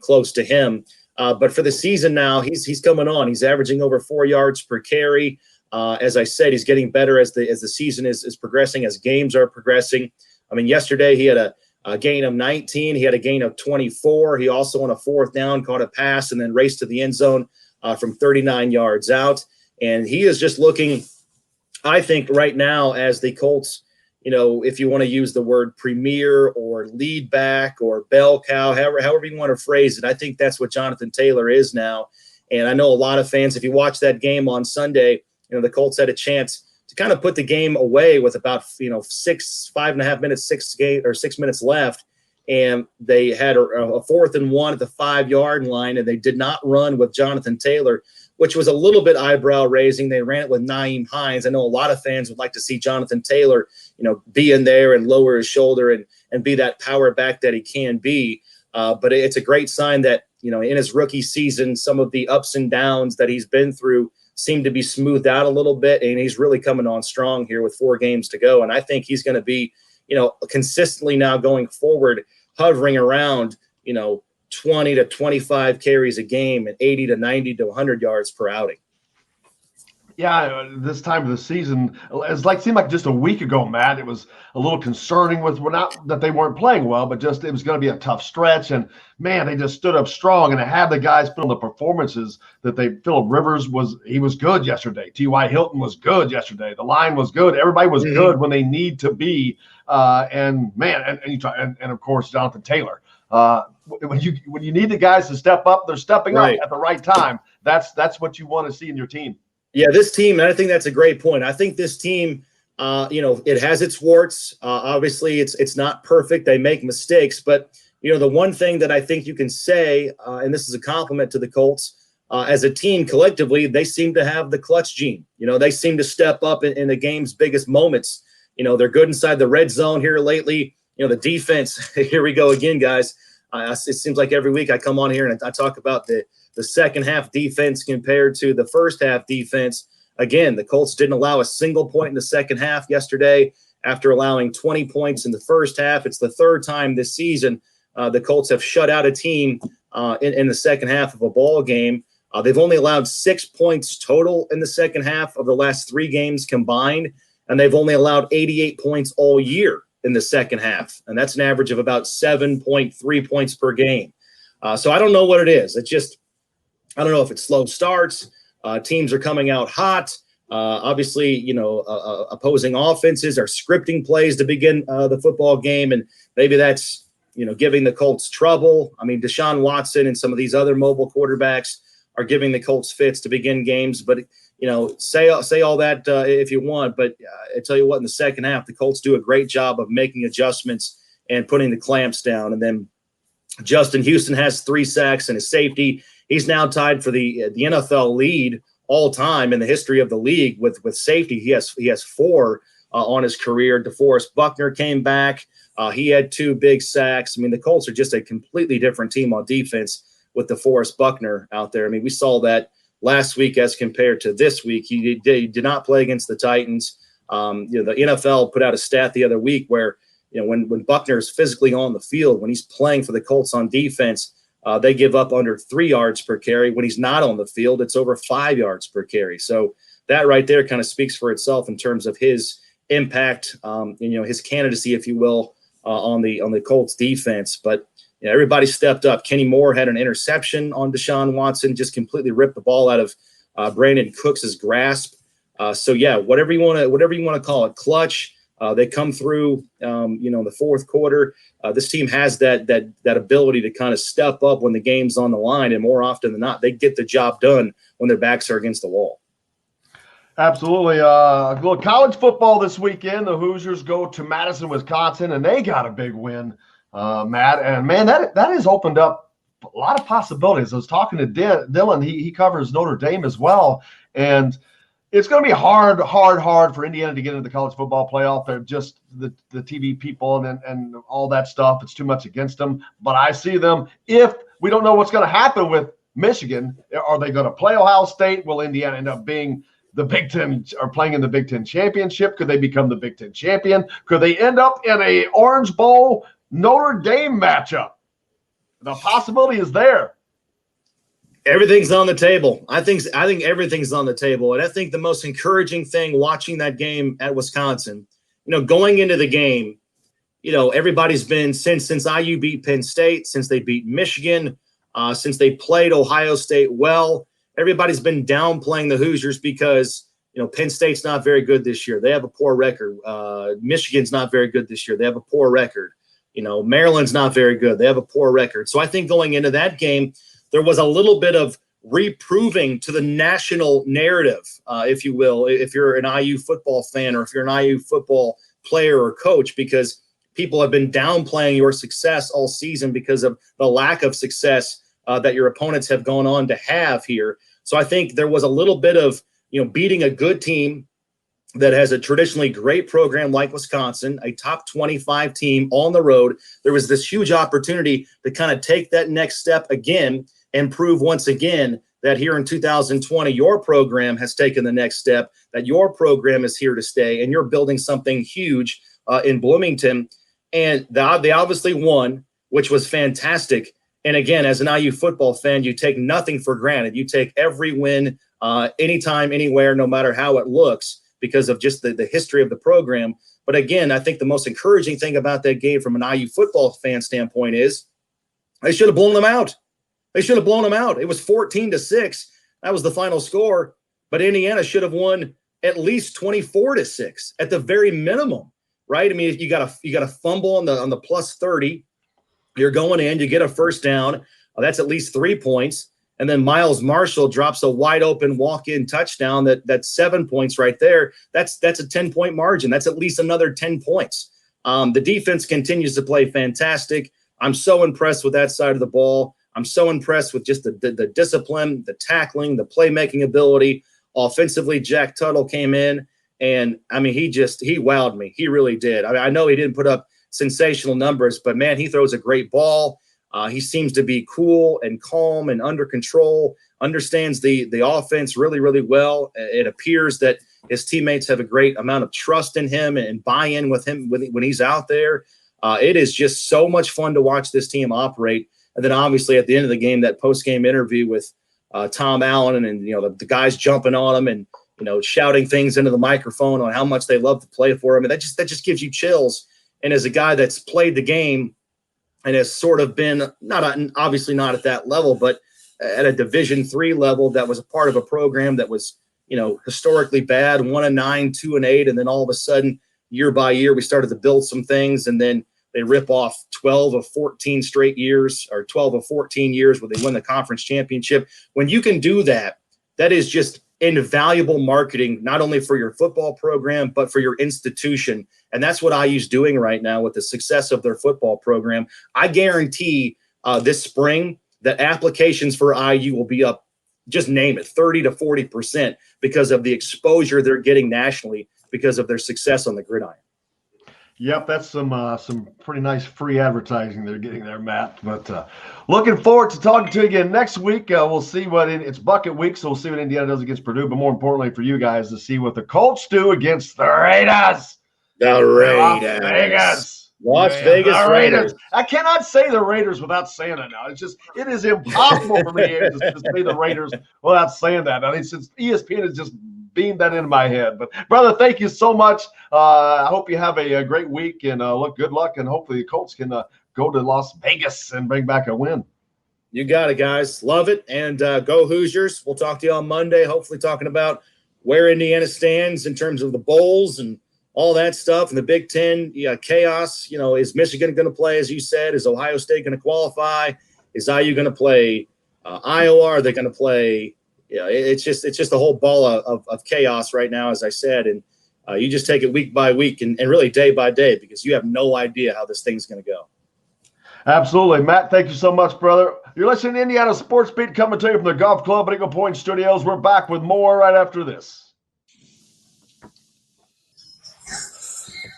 close to him. But for the season now, he's coming on. He's averaging over 4 yards per carry. As I said, he's getting better as the season is progressing, as games are progressing. I mean, yesterday he had a gain of 19. He had a gain of 24. He also on a 4th down caught a pass and then raced to the end zone from 39 yards out. And he is just looking, I think, right now as the Colts, if you want to use the word premier or lead back or bell cow, however you want to phrase it, I think that's what Jonathan Taylor is now. And I know a lot of fans, if you watch that game on Sunday, the Colts had a chance to kind of put the game away with about 5.5 minutes, 6 minutes left, and they had a 4th and 1 at the 5-yard line, and they did not run with Jonathan Taylor, which was a little bit eyebrow raising. They ran it with Nyheim Hines. I know a lot of fans would like to see Jonathan Taylor, be in there and lower his shoulder and be that power back that he can be. But it's a great sign that in his rookie season, some of the ups and downs that he's been through seem to be smoothed out a little bit, and he's really coming on strong here with 4 games to go. And I think he's going to be, consistently now going forward, hovering around, 20 to 25 carries a game and 80 to 90 to 100 yards per outing. Yeah, this time of the season, seemed like just a week ago, Matt, it was a little concerning not that they weren't playing well, but just it was going to be a tough stretch. And man, they just stood up strong, and to have the guys put on the performances that Phillip Rivers was good yesterday. T.Y. Hilton was good yesterday. The line was good. Everybody was good when they need to be. And of course, Jonathan Taylor. When you need the guys to step up, they're stepping up at the right time. That's what you want to see in your team. Yeah, this team, and I think that's a great point. I think this team, it has its warts. Obviously, it's not perfect. They make mistakes. But, the one thing that I think you can say, and this is a compliment to the Colts, as a team collectively, they seem to have the clutch gene. They seem to step up in the game's biggest moments. They're good inside the red zone here lately. The defense, here we go again, guys. It seems like every week I come on here and I talk about the second half defense compared to the first half defense. Again, the Colts didn't allow a single point in the second half yesterday after allowing 20 points in the first half. It's the 3rd time this season the Colts have shut out a team in the second half of a ball game. They've only allowed 6 points total in the second half of the last 3 games combined, and they've only allowed 88 points all year in the second half, and that's an average of about 7.3 points per game. So I don't know what it is. It's just, I don't know if it's slow starts. Teams are coming out hot. Obviously, opposing offenses are scripting plays to begin the football game, and maybe that's, giving the Colts trouble. I mean, Deshaun Watson and some of these other mobile quarterbacks are giving the Colts fits to begin games. But, say all that if you want. But I tell you what, in the second half, the Colts do a great job of making adjustments and putting the clamps down. And then Justin Houston has 3 sacks and a safety. He's now tied for the NFL lead all time in the history of the league with safety. He has 4 on his career. DeForest Buckner came back. He had 2 big sacks. I mean, the Colts are just a completely different team on defense with DeForest Buckner out there. I mean, we saw that last week as compared to this week. He did not play against the Titans. The NFL put out a stat the other week where, when Buckner is physically on the field, when he's playing for the Colts on defense, they give up under 3 yards per carry. When he's not on the field, it's over 5 yards per carry. So that right there kind of speaks for itself in terms of his impact, his candidacy, if you will, on the Colts defense. But everybody stepped up. Kenny Moore had an interception on Deshaun Watson, just completely ripped the ball out of Brandon Cooks' grasp. Whatever you want to call it, clutch. They come through, in the fourth quarter. This team has that ability to kind of step up when the game's on the line, and more often than not, they get the job done when their backs are against the wall. Absolutely. College football this weekend. The Hoosiers go to Madison, Wisconsin, and they got a big win, Matt. And man, that has opened up a lot of possibilities. I was talking to Dylan. He covers Notre Dame as well, and it's going to be hard for Indiana to get into the college football playoff. They're just the TV people and all that stuff. It's too much against them. But I see them. If we don't know what's going to happen with Michigan, are they going to play Ohio State? Will Indiana end up being the Big Ten or playing in the Big Ten championship? Could they become the Big Ten champion? Could they end up in a Orange Bowl Notre Dame matchup? The possibility is there. Everything's on the table. I think everything's on the table. And I think the most encouraging thing watching that game at Wisconsin, going into the game, everybody's been since IU beat Penn State, since they beat Michigan, since they played Ohio State well, everybody's been downplaying the Hoosiers because, Penn State's not very good this year. They have a poor record. Michigan's not very good this year. They have a poor record. Maryland's not very good. They have a poor record. So I think going into that game, there was a little bit of reproving to the national narrative, if you will, if you're an IU football fan or if you're an IU football player or coach, because people have been downplaying your success all season because of the lack of success that your opponents have gone on to have here. So I think there was a little bit of, beating a good team that has a traditionally great program like Wisconsin, a top 25 team on the road. There was this huge opportunity to kind of take that next step again and prove once again that here in 2020, your program has taken the next step, that your program is here to stay, and you're building something huge in Bloomington. And they obviously won, which was fantastic. And again, as an IU football fan, you take nothing for granted. You take every win anytime, anywhere, no matter how it looks, because of just the history of the program. But again, I think the most encouraging thing about that game from an IU football fan standpoint is they should have blown them out. They should have blown them out. It was 14-6. That was the final score. But Indiana should have won at least 24-6 at the very minimum, right? I mean, you got a fumble on the plus 30. You're going in, you get a first down. That's at least 3 points. And then Miles Marshall drops a wide open walk-in touchdown. That's 7 points right there. That's a 10-point margin. That's at least another 10 points. The defense continues to play fantastic. I'm so impressed with that side of the ball. I'm so impressed with just the discipline, the tackling, the playmaking ability. Offensively, Jack Tuttle came in, and I mean, he wowed me. He really did. I know he didn't put up sensational numbers, but man, he throws a great ball. He seems to be cool and calm and under control, understands the offense really, really well. It appears that his teammates have a great amount of trust in him and buy-in with him when he's out there. It is just so much fun to watch this team operate. And then obviously at the end of the game, that post-game interview with Tom Allen and, the guys jumping on him and, shouting things into the microphone on how much they love to play for him. And that just gives you chills. And as a guy that's played the game and has sort of been obviously not at that level, but at a Division III level, that was a part of a program that was, historically bad, 1-9, 2-8. And then all of a sudden, year by year, we started to build some things. And then they rip off 12 of 14 straight years or 12 of 14 years where they win the conference championship. When you can do that, that is just invaluable marketing, not only for your football program, but for your institution. And that's what IU's doing right now with the success of their football program. I guarantee this spring that applications for IU will be up, just name it, 30 to 40% because of the exposure they're getting nationally because of their success on the gridiron. Yep, that's some pretty nice free advertising they're getting there, Matt. But looking forward to talking to you again next week. We'll see it's bucket week, so we'll see what Indiana does against Purdue. But more importantly for you guys, to see what the Colts do against the Raiders. The Raiders. Las Vegas. Las Man, Vegas the Raiders. I cannot say the Raiders without saying it now. It is impossible for me to say the Raiders without saying that. I mean, since ESPN has just beamed that into my head. But brother, thank you so much. I hope you have a great week, and good luck, and hopefully the Colts can go to Las Vegas and bring back a win. You got it, guys. Love it. And go Hoosiers. We'll talk to you on Monday, hopefully talking about where Indiana stands in terms of the bowls and all that stuff. And the Big Ten, chaos. Is Michigan going to play, as you said? Is Ohio State going to qualify? Is IU going to play Iowa? Are they going to play? It's just a whole ball of chaos right now, as I said. And you just take it week by week and really day by day, because you have no idea how this thing's going to go. Absolutely. Matt, thank you so much, brother. You're listening to Indiana Sports Beat, coming to you from the Golf Club at Eagle Point Studios. We're back with more right after this.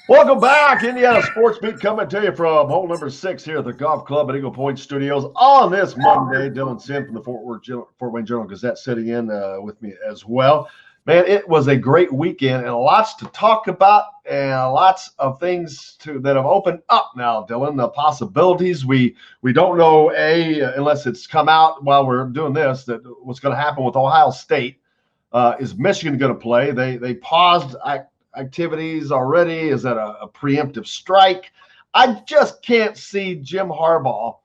Welcome back. Indiana Sports Beat coming to you from hole number 6 here at the Golf Club at Eagle Point Studios on this Monday. Dylan Sim from the Fort Wayne Journal Gazette sitting in with me as well. Man, it was a great weekend and lots to talk about and lots of things that have opened up now, Dylan. The possibilities we don't know, unless it's come out while we're doing this, that what's going to happen with Ohio State. Is Michigan going to play? They paused activities already. Is that a preemptive strike? I just can't see Jim Harbaugh.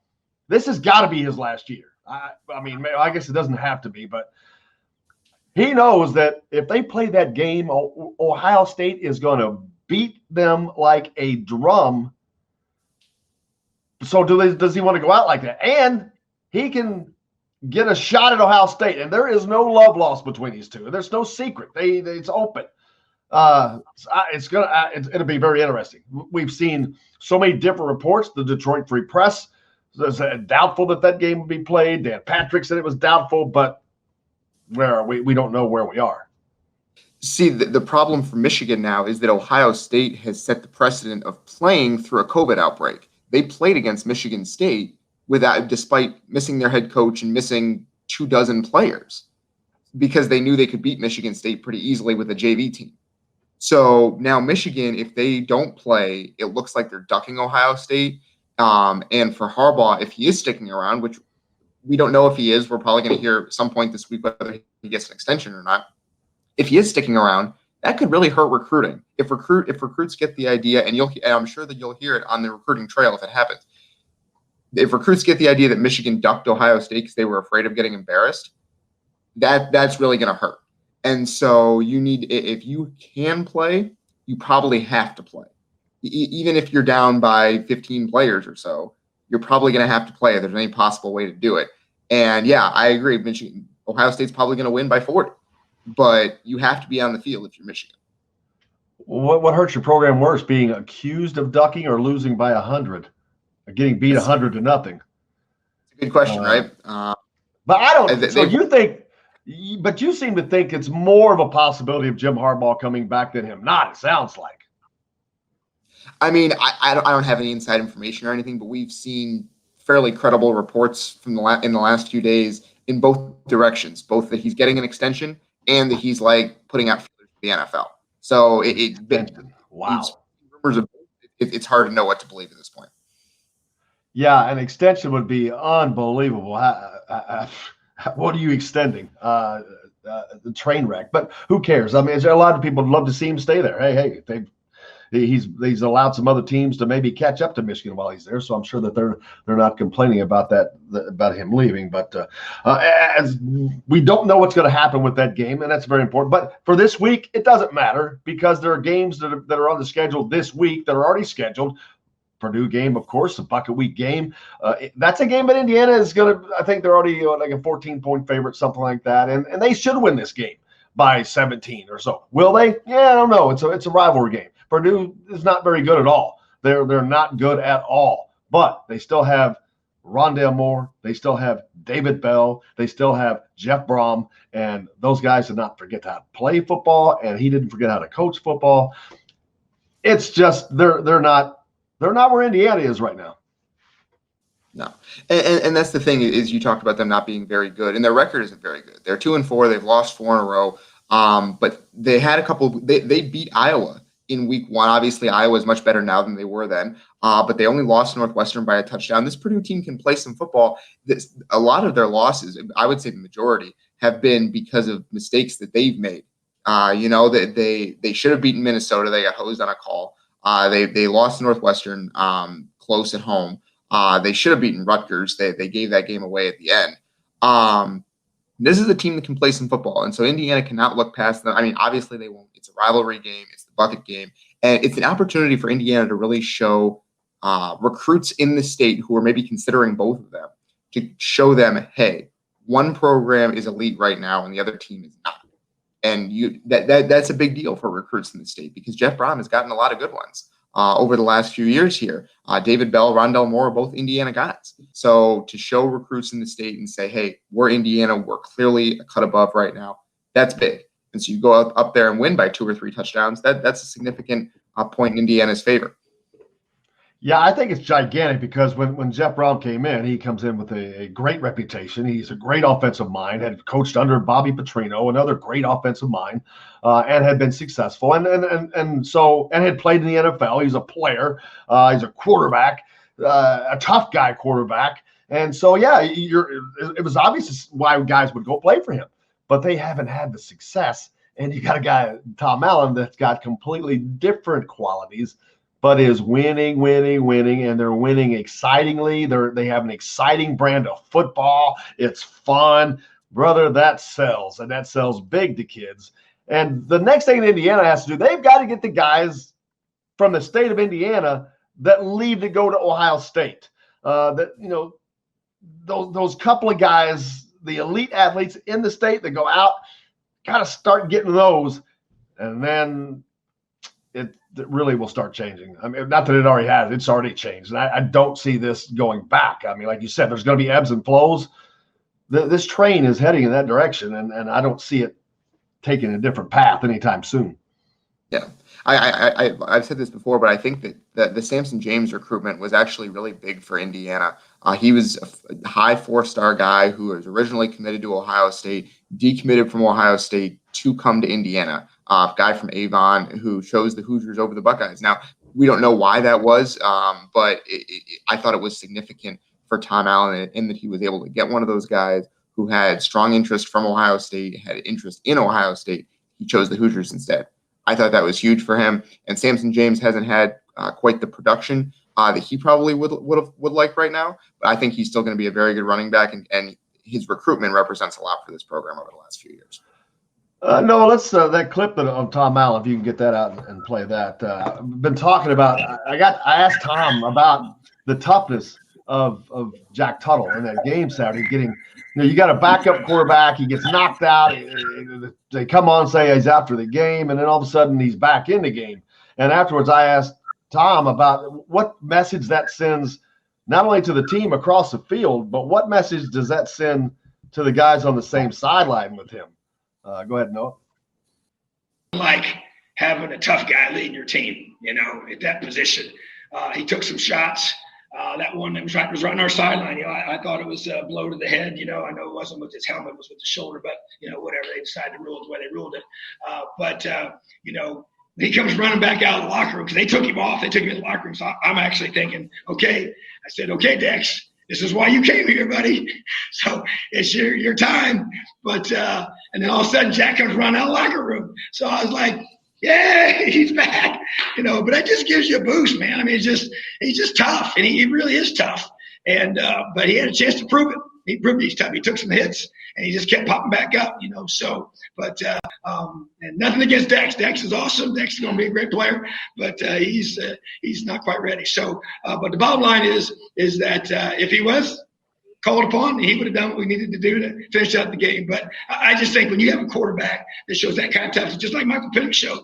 This has got to be his last year. I mean, I guess it doesn't have to be, but he knows that if they play that game, Ohio State is going to beat them like a drum. So does he want to go out like that? And he can get a shot at Ohio State. And there is no love lost between these two. There's no secret. It's open. It'll be very interesting. We've seen so many different reports. The Detroit Free Press says doubtful that game would be played. Dan Patrick said it was doubtful, but where are we? We don't know where we are. See, the problem for Michigan now is that Ohio State has set the precedent of playing through a COVID outbreak. They played against Michigan State despite missing their head coach and missing 24 players, because they knew they could beat Michigan State pretty easily with a JV team. So now Michigan, if they don't play, it looks like they're ducking Ohio State. And for Harbaugh, if he is sticking around, which we don't know if he is, we're probably going to hear at some point this week whether he gets an extension or not. If he is sticking around, that could really hurt recruiting. If recruits get the idea, and I'm sure that you'll hear it on the recruiting trail if it happens. If recruits get the idea that Michigan ducked Ohio State because they were afraid of getting embarrassed, that's really going to hurt. And so if you can play, you probably have to play. Even if you're down by 15 players or so, you're probably going to have to play if there's any possible way to do it. And yeah, I agree. Ohio State's probably going to win by 40, but you have to be on the field if you're Michigan. What hurts your program worse, being accused of ducking or losing by 100, or getting beat 100 to nothing? It's a good question, right? But I don't. So you think? But you seem to think it's more of a possibility of Jim Harbaugh coming back than him not. It sounds like. I mean, I don't have any inside information or anything, but we've seen fairly credible reports in the last few days in both directions, both that he's getting an extension and that he's putting out feelers for the NFL. So wow, rumors it's hard to know what to believe at this point. Yeah, an extension would be unbelievable. What are you extending? The train wreck. But who cares? I mean, is there a lot of people would love to see him stay there? Hey, he's allowed some other teams to maybe catch up to Michigan while he's there, so I'm sure that they're not complaining about that, about him leaving. But as we don't know what's going to happen with that game, and that's very important. But for this week, it doesn't matter, because there are games that are on the schedule this week that are already scheduled. Purdue game, of course, a bucket week game. That's a game that Indiana is going to, I think they're already like a 14-point favorite, something like that. And they should win this game by 17 or so. Will they? Yeah, I don't know. It's a rivalry game. Purdue is not very good at all. They're not good at all. But they still have Rondale Moore. They still have David Bell. They still have Jeff Brom. And those guys did not forget how to play football, and he didn't forget how to coach football. it's just they're not where Indiana is right now. No, and that's the thing is you talked about them not being very good, and their record isn't very good. They're 2-4. They've lost 4 in a row. But they had a couple. They beat Iowa in week 1. Obviously, Iowa is much better now than they were then. But they only lost to Northwestern by a touchdown. This Purdue team can play some football. A lot of their losses, I would say the majority, have been because of mistakes that they've made. That they should have beaten Minnesota. They got hosed on a call. They lost to Northwestern close at home. They should have beaten Rutgers. They gave that game away at the end. This is a team that can play some football, and so Indiana cannot look past them. I mean, obviously they won't. It's a rivalry game. It's the bucket game, and it's an opportunity for Indiana to really show recruits in the state who are maybe considering both of them to show them, hey, one program is elite right now and the other team is not. And that's a big deal for recruits in the state because Jeff Brom has gotten a lot of good ones over the last few years here. David Bell, Rondell Moore are both Indiana guys. So to show recruits in the state and say, hey, we're Indiana, we're clearly a cut above right now, that's big. And so you go up there and win by 2 or 3 touchdowns, that's a significant point in Indiana's favor. Yeah, I think it's gigantic because when Jeff Brom came in, he comes in with a great reputation. He's a great offensive mind, had coached under Bobby Petrino, another great offensive mind, and had been successful and had played in the NFL. He's a player. He's a quarterback, a tough guy quarterback. And so, yeah, it was obvious why guys would go play for him, but they haven't had the success. And you got a guy, Tom Allen, that's got completely different qualities, but is winning, and they're winning excitingly. They have an exciting brand of football. It's fun. Brother, that sells, and that sells big to kids. And the next thing Indiana has to do, they've got to get the guys from the state of Indiana that leave to go to Ohio State. Those couple of guys, the elite athletes in the state that go out, got to start getting those, and then it really will start changing. I mean, not that it already has. It's already changed. And I don't see this going back. I mean, like you said, there's going to be ebbs and flows. This train is heading in that direction, and I don't see it taking a different path anytime soon. Yeah. I've said this before, but I think that the Samson James recruitment was actually really big for Indiana. He was a high 4-star guy who was originally committed to Ohio State, decommitted from Ohio State to come to Indiana. Guy from Avon who chose the Hoosiers over the Buckeyes. Now, we don't know why that was, but I thought it was significant for Tom Allen in that he was able to get one of those guys who had strong interest from Ohio State, had interest in Ohio State. He chose the Hoosiers instead. I thought that was huge for him. And Samson James hasn't had quite the production that he probably would like right now. But I think he's still going to be a very good running back, and his recruitment represents a lot for this program over the last few years. No, let's that clip of Tom Allen, if you can get that out and play that. I've been talking about. I asked Tom about the toughness of Jack Tuttle in that game Saturday. You got a backup quarterback. He gets knocked out. They come on and say he's after the game, and then all of a sudden he's back in the game. And afterwards, I asked Tom about what message that sends not only to the team across the field, but what message does that send to the guys on the same sideline with him? Go ahead, Noah. Like having a tough guy leading your team, at that position. He took some shots. That one that was right on our sideline. I thought it was a blow to the head. I know it wasn't with his helmet, it was with the shoulder, but whatever, they decided to rule it the way they ruled it. But he comes running back out of the locker room because they took him off. They took him in the locker room. So I'm actually thinking, okay. I said, okay, Dex, this is why you came here, buddy. So it's your time. But and then all of a sudden Jack comes running out of the locker room. So I was like, yeah, he's back. But that just gives you a boost, man. I mean, he's just tough, and he really is tough. And but he had a chance to prove it. He proved he's tough. He took some hits, and he just kept popping back up. So, but and nothing against Dex. Dex is awesome. Dex is going to be a great player, but he's not quite ready. So, but the bottom line is that if he was called upon, he would have done what we needed to do to finish out the game. But I just think when you have a quarterback that shows that kind of toughness, just like Michael Penix showed,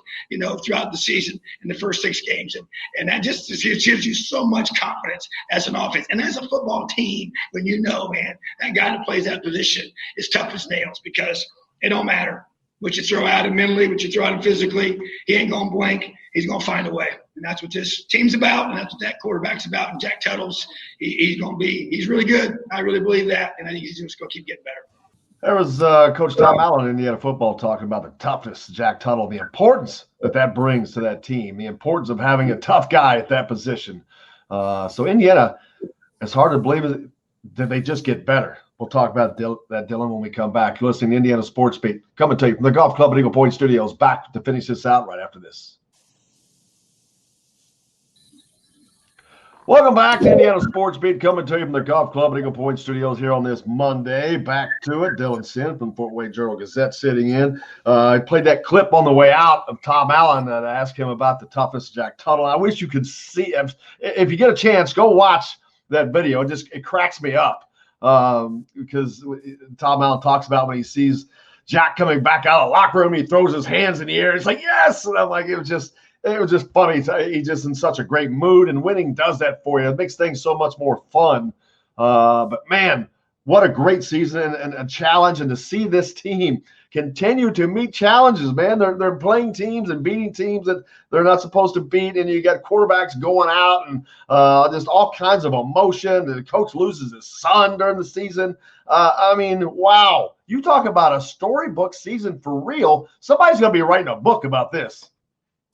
throughout the season in the first 6 games, and that just gives you so much confidence as an offense and as a football team when man, that guy that plays that position is tough as nails because it don't matter. what you throw at him mentally, what you throw at him physically, he ain't going to blink. He's going to find a way. And that's what this team's about, and that's what that quarterback's about. And Jack Tuttle's, he's really good. I really believe that, and I think he's just going to keep getting better. There was Coach Tom Allen in Indiana football talking about the toughness of Jack Tuttle, the importance that brings to that team, the importance of having a tough guy at that position. So Indiana, it's hard to believe that they just get better. We'll talk about that, Dylan, when we come back. You're listening to Indiana Sports Beat, coming to you from the Golf Club at Eagle Point Studios. Back to finish this out right after this. Welcome back to Indiana Sports Beat, coming to you from the Golf Club at Eagle Point Studios here on this Monday. Back to it. Dylan Sin from Fort Wayne Journal-Gazette sitting in. I played that clip on the way out of Tom Allen that I asked him about the toughness of Jack Tuttle. I wish you could see. If you get a chance, go watch that video. It cracks me up because Tom Allen talks about when he sees Jack coming back out of the locker room, he throws his hands in the air. It's like, yes! And I'm like, it was just funny. He's just in such a great mood, and winning does that for you. It makes things so much more fun. But, man, what a great season and a challenge. And to see this team continue to meet challenges, man. They're playing teams and beating teams that they're not supposed to beat, and you got quarterbacks going out and just all kinds of emotion. The coach loses his son during the season. I mean, wow. You talk about a storybook season for real. Somebody's going to be writing a book about this.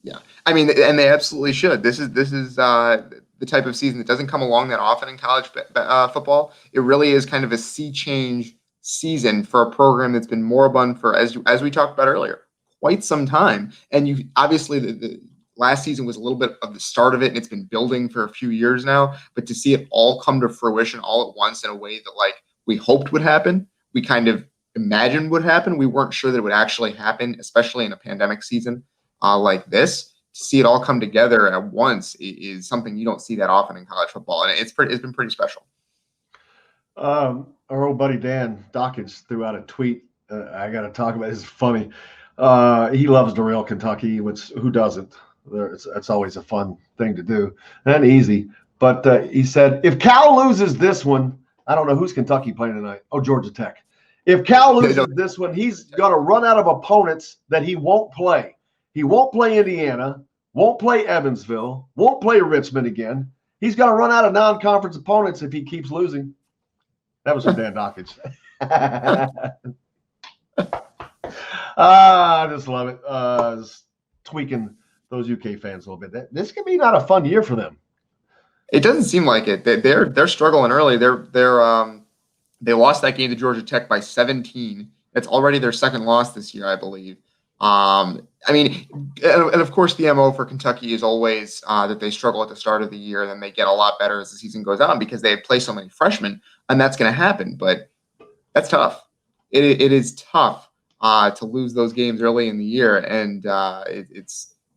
Yeah, I mean, and they absolutely should. This is the type of season that doesn't come along that often in college football. It really is kind of a sea change season for a program that's been moribund for, as we talked about earlier, quite some time. And you obviously the last season was a little bit of the start of it, and it's been building for a few years now. But to see it all come to fruition all at once in a way that like we hoped would happen, we kind of imagined would happen. We weren't sure that it would actually happen, especially in a pandemic season. Like this, to see it all come together at once is something you don't see that often in college football, and it's been pretty special. Our old buddy Dan Dockage threw out a tweet. I got to talk about. It's funny. He loves Doral, Kentucky. Which who doesn't? It's always a fun thing to do and easy. But he said, if Cal loses this one, I don't know who's Kentucky playing tonight. Oh, Georgia Tech. If Cal loses this one, he's going to run out of opponents that he won't play. He won't play Indiana, won't play Evansville, won't play Richmond again. He's going to run out of non-conference opponents if he keeps losing. That was from Dan Dockage. I just love it. Just tweaking those UK fans a little bit. This could be not a fun year for them. It doesn't seem like it. They're struggling early. They lost that game to Georgia Tech by 17. That's already their second loss this year, I believe. I mean, and of course, the MO for Kentucky is always that they struggle at the start of the year, and then they get a lot better as the season goes on because they play so many freshmen, and that's going to happen. But that's tough. It is tough to lose those games early in the year, and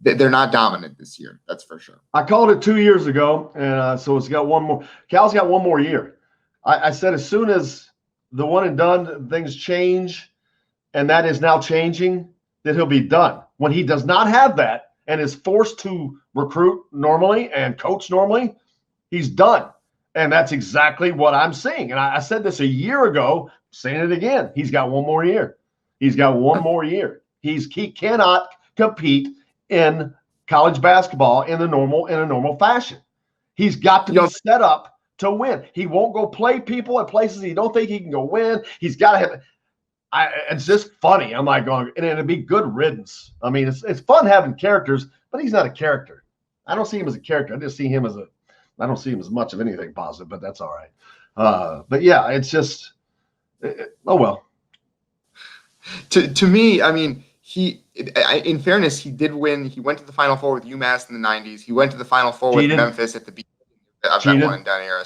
they're not dominant this year. That's for sure. I called it 2 years ago, and so it's got one more. Cal's got one more year. I said as soon as the one and done things change, and that is now changing, that he'll be done. When he does not have that and is forced to recruit normally and coach normally, he's done. And that's exactly what I'm seeing. And I said this a year ago, saying it again. He's got one more year. He's got one more year. He cannot compete in college basketball in a normal fashion. He's got to be set up to win. He won't go play people at places he don't think he can go win. He's got to have – it's just funny. I'm like going, and it'd be good riddance. I mean, it's fun having characters, but he's not a character. I don't see him as a character. I just see him as I don't see him as much of anything positive, but that's all right. But yeah, it's just, oh well. To me, I mean, in fairness, he did win. He went to the Final Four with UMass in the 90s. He went to the Final Four with Memphis at the beginning of that one and done era.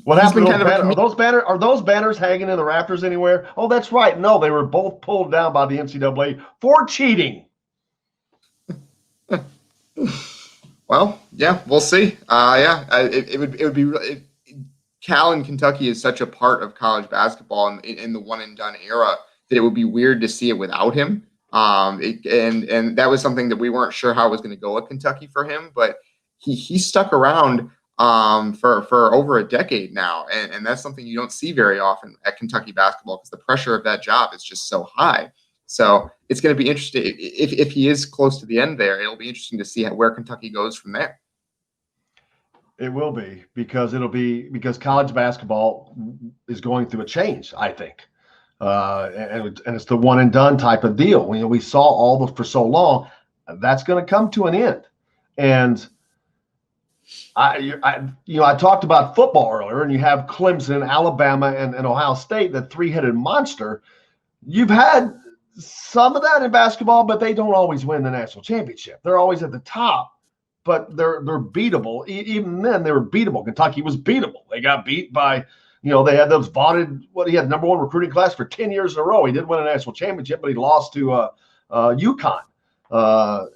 What happened to those banners? Are those banners hanging in the rafters anywhere? Oh, that's right. No, they were both pulled down by the NCAA for cheating. Well, yeah, we'll see. It would be. Cal and Kentucky is such a part of college basketball in the one and done era that it would be weird to see it without him. And that was something that we weren't sure how it was going to go at Kentucky for him, but he stuck around for over a decade now. And that's something you don't see very often at Kentucky basketball because the pressure of that job is just so high. So it's going to be interesting if he is close to the end there. It'll be interesting to see where Kentucky goes from there. It will be because college basketball is going through a change, I think, and it's the one and done type of deal. We saw all this for so long. That's going to come to an end, and I talked about football earlier, and you have Clemson, Alabama, and Ohio State, the three-headed monster. You've had some of that in basketball, but they don't always win the national championship. They're always at the top. But they're beatable. Even then, they were beatable. Kentucky was beatable. They got beat by, they had those vaunted. He had number one recruiting class for 10 years in a row. He did win a national championship, but he lost to UConn. So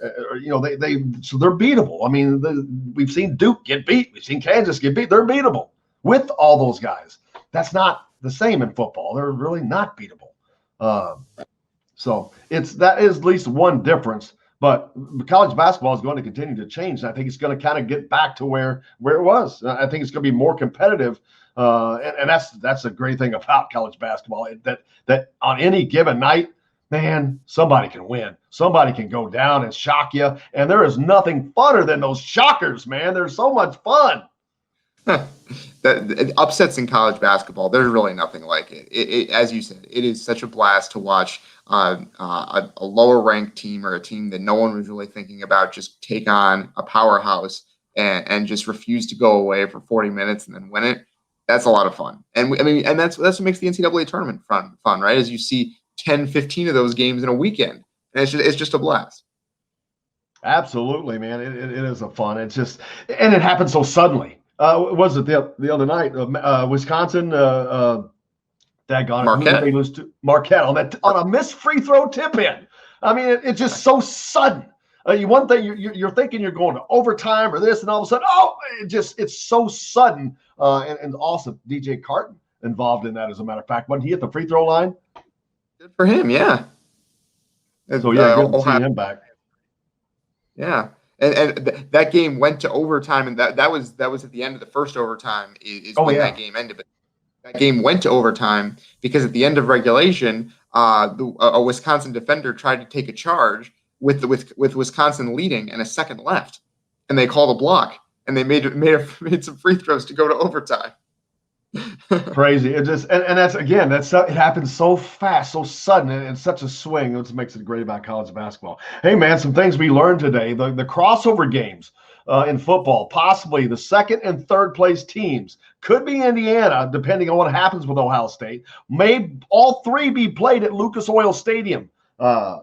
they're beatable. I mean, we've seen Duke get beat. We've seen Kansas get beat. They're beatable with all those guys. That's not the same in football. They're really not beatable. So that is at least one difference. But college basketball is going to continue to change. I think it's going to kind of get back to where it was. I think it's going to be more competitive, and that's a great thing about college basketball. That on any given night, man, somebody can win. Somebody can go down and shock you, and there is nothing funner than those shockers, man. They're so much fun. The upsets in college basketball, there's really nothing like it. As you said, it is such a blast to watch a lower ranked team or a team that no one was really thinking about just take on a powerhouse and just refuse to go away for 40 minutes and then win it. That's a lot of fun. And that's what makes the NCAA tournament fun, right? As you see 10, 15 of those games in a weekend. And it's just a blast. Absolutely, man. It is a fun. It's just, and it happened so suddenly. Was it the other night? Wisconsin, daggone Marquette. They lose to Marquette on a missed free throw tip in. I mean, it's just so sudden. One thing you're thinking you're going to overtime or this, and all of a sudden, it's so sudden and awesome. DJ Carton involved in that, as a matter of fact. Wasn't he at the free throw line? Good for him, yeah. So yeah, good to see him back. Yeah. And that game went to overtime, and that was at the end of the first overtime that game ended. But that game went to overtime because at the end of regulation, a Wisconsin defender tried to take a charge with Wisconsin leading and a second left, and they called a block, and they made some free throws to go to overtime. Crazy. It just and that's again it happens so fast, so sudden, and it's such a swing. That's what makes it great about college basketball. Hey man, some things we learned today. The crossover games in football, possibly the second and third place teams could be Indiana, depending on what happens with Ohio State. May all three be played at Lucas Oil Stadium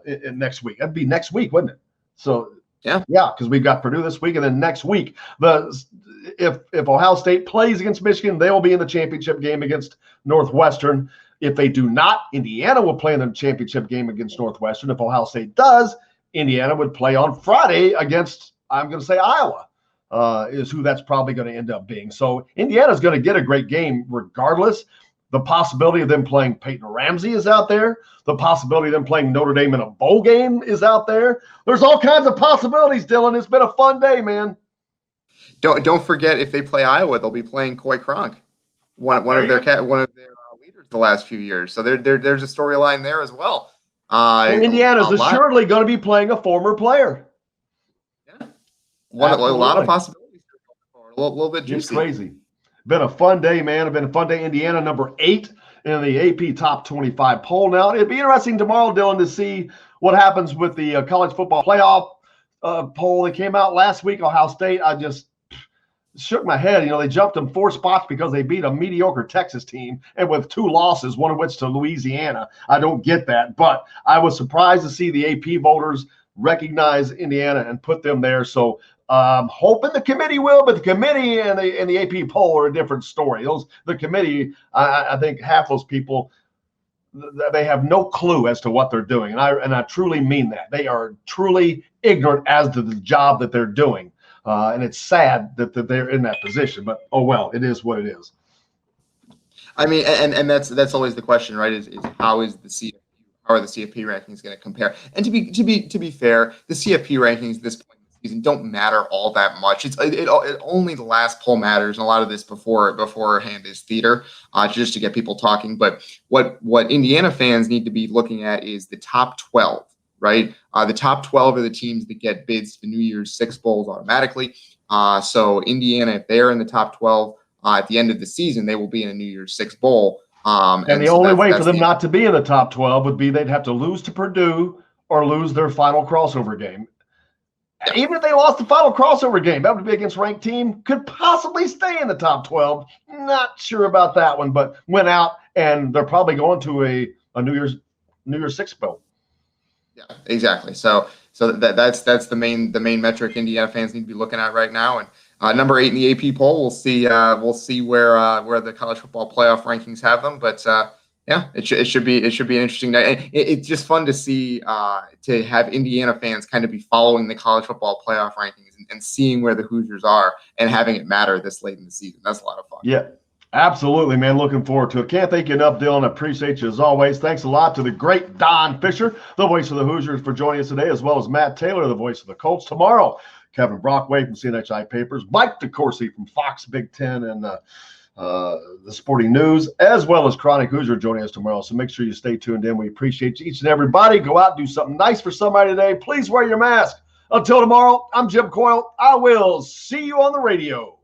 in next week. That'd be next week, wouldn't it? So yeah, because we've got Purdue this week, and then next week if Ohio State plays against Michigan, they will be in the championship game against Northwestern. If they do not, Indiana will play in the championship game against Northwestern. If Ohio State does, Indiana would play on Friday against, I'm going to say, Iowa, is who that's probably going to end up being. So Indiana's going to get a great game regardless. The possibility of them playing Peyton Ramsey is out there. The possibility of them playing Notre Dame in a bowl game is out there. There's all kinds of possibilities, Dylan. It's been a fun day, man. Don't forget, if they play Iowa, they'll be playing Coy Cronk, one of their leaders the last few years. So there's a storyline there as well. And Indiana's assuredly going to be playing a former player. Yeah, a lot of possibilities. A little bit juicy. It's crazy. Been a fun day, man. It's been a fun day. Indiana, number 8 in the AP Top 25 poll. Now, it'd be interesting tomorrow, Dylan, to see what happens with the college football playoff poll that came out last week. Ohio State, I just shook my head. They jumped them 4 spots because they beat a mediocre Texas team, and with 2 losses, one of which to Louisiana. I don't get that, but I was surprised to see the AP voters recognize Indiana and put them there. So I'm hoping the committee will, but the committee and the AP poll are a different story. The committee, I think half those people, they have no clue as to what they're doing, and I truly mean that. They are truly ignorant as to the job that they're doing. And it's sad that they're in that position, but oh well, it is what it is. I mean, and that's always the question, right? Is how are the CFP rankings going to compare? And to be fair, the CFP rankings at this point in the season don't matter all that much. It only the last poll matters, and a lot of this beforehand is theater, just to get people talking. But what Indiana fans need to be looking at is the top 12, right? The top 12 are the teams that get bids to New Year's Six bowls automatically. So Indiana, if they're in the top 12 at the end of the season, they will be in a New Year's Six bowl. And the only way for them not to be in the top 12 would be they'd have to lose to Purdue or lose their final crossover game. Yeah. Even if they lost the final crossover game, that would be against ranked team, could possibly stay in the top 12. Not sure about that one, but went out, and they're probably going to a New Year's Six bowl. Yeah, exactly. So that's the main metric Indiana fans need to be looking at right now. And number 8 in the AP poll, we'll see where the college football playoff rankings have them. But yeah, it should be an interesting night. It's just fun to see to have Indiana fans kind of be following the college football playoff rankings and seeing where the Hoosiers are and having it matter this late in the season. That's a lot of fun. Yeah. Absolutely, man. Looking forward to it. Can't thank you enough, Dylan. Appreciate you as always. Thanks a lot to the great Don Fisher, the voice of the Hoosiers, for joining us today, as well as Matt Taylor, the voice of the Colts. Tomorrow, Kevin Brockway from CNHI Papers, Mike DeCourcy from Fox Big Ten and the Sporting News, as well as Chronic Hoosier joining us tomorrow. So make sure you stay tuned in. We appreciate each and everybody. Go out and do something nice for somebody today. Please wear your mask. Until tomorrow, I'm Jim Coyle. I will see you on the radio.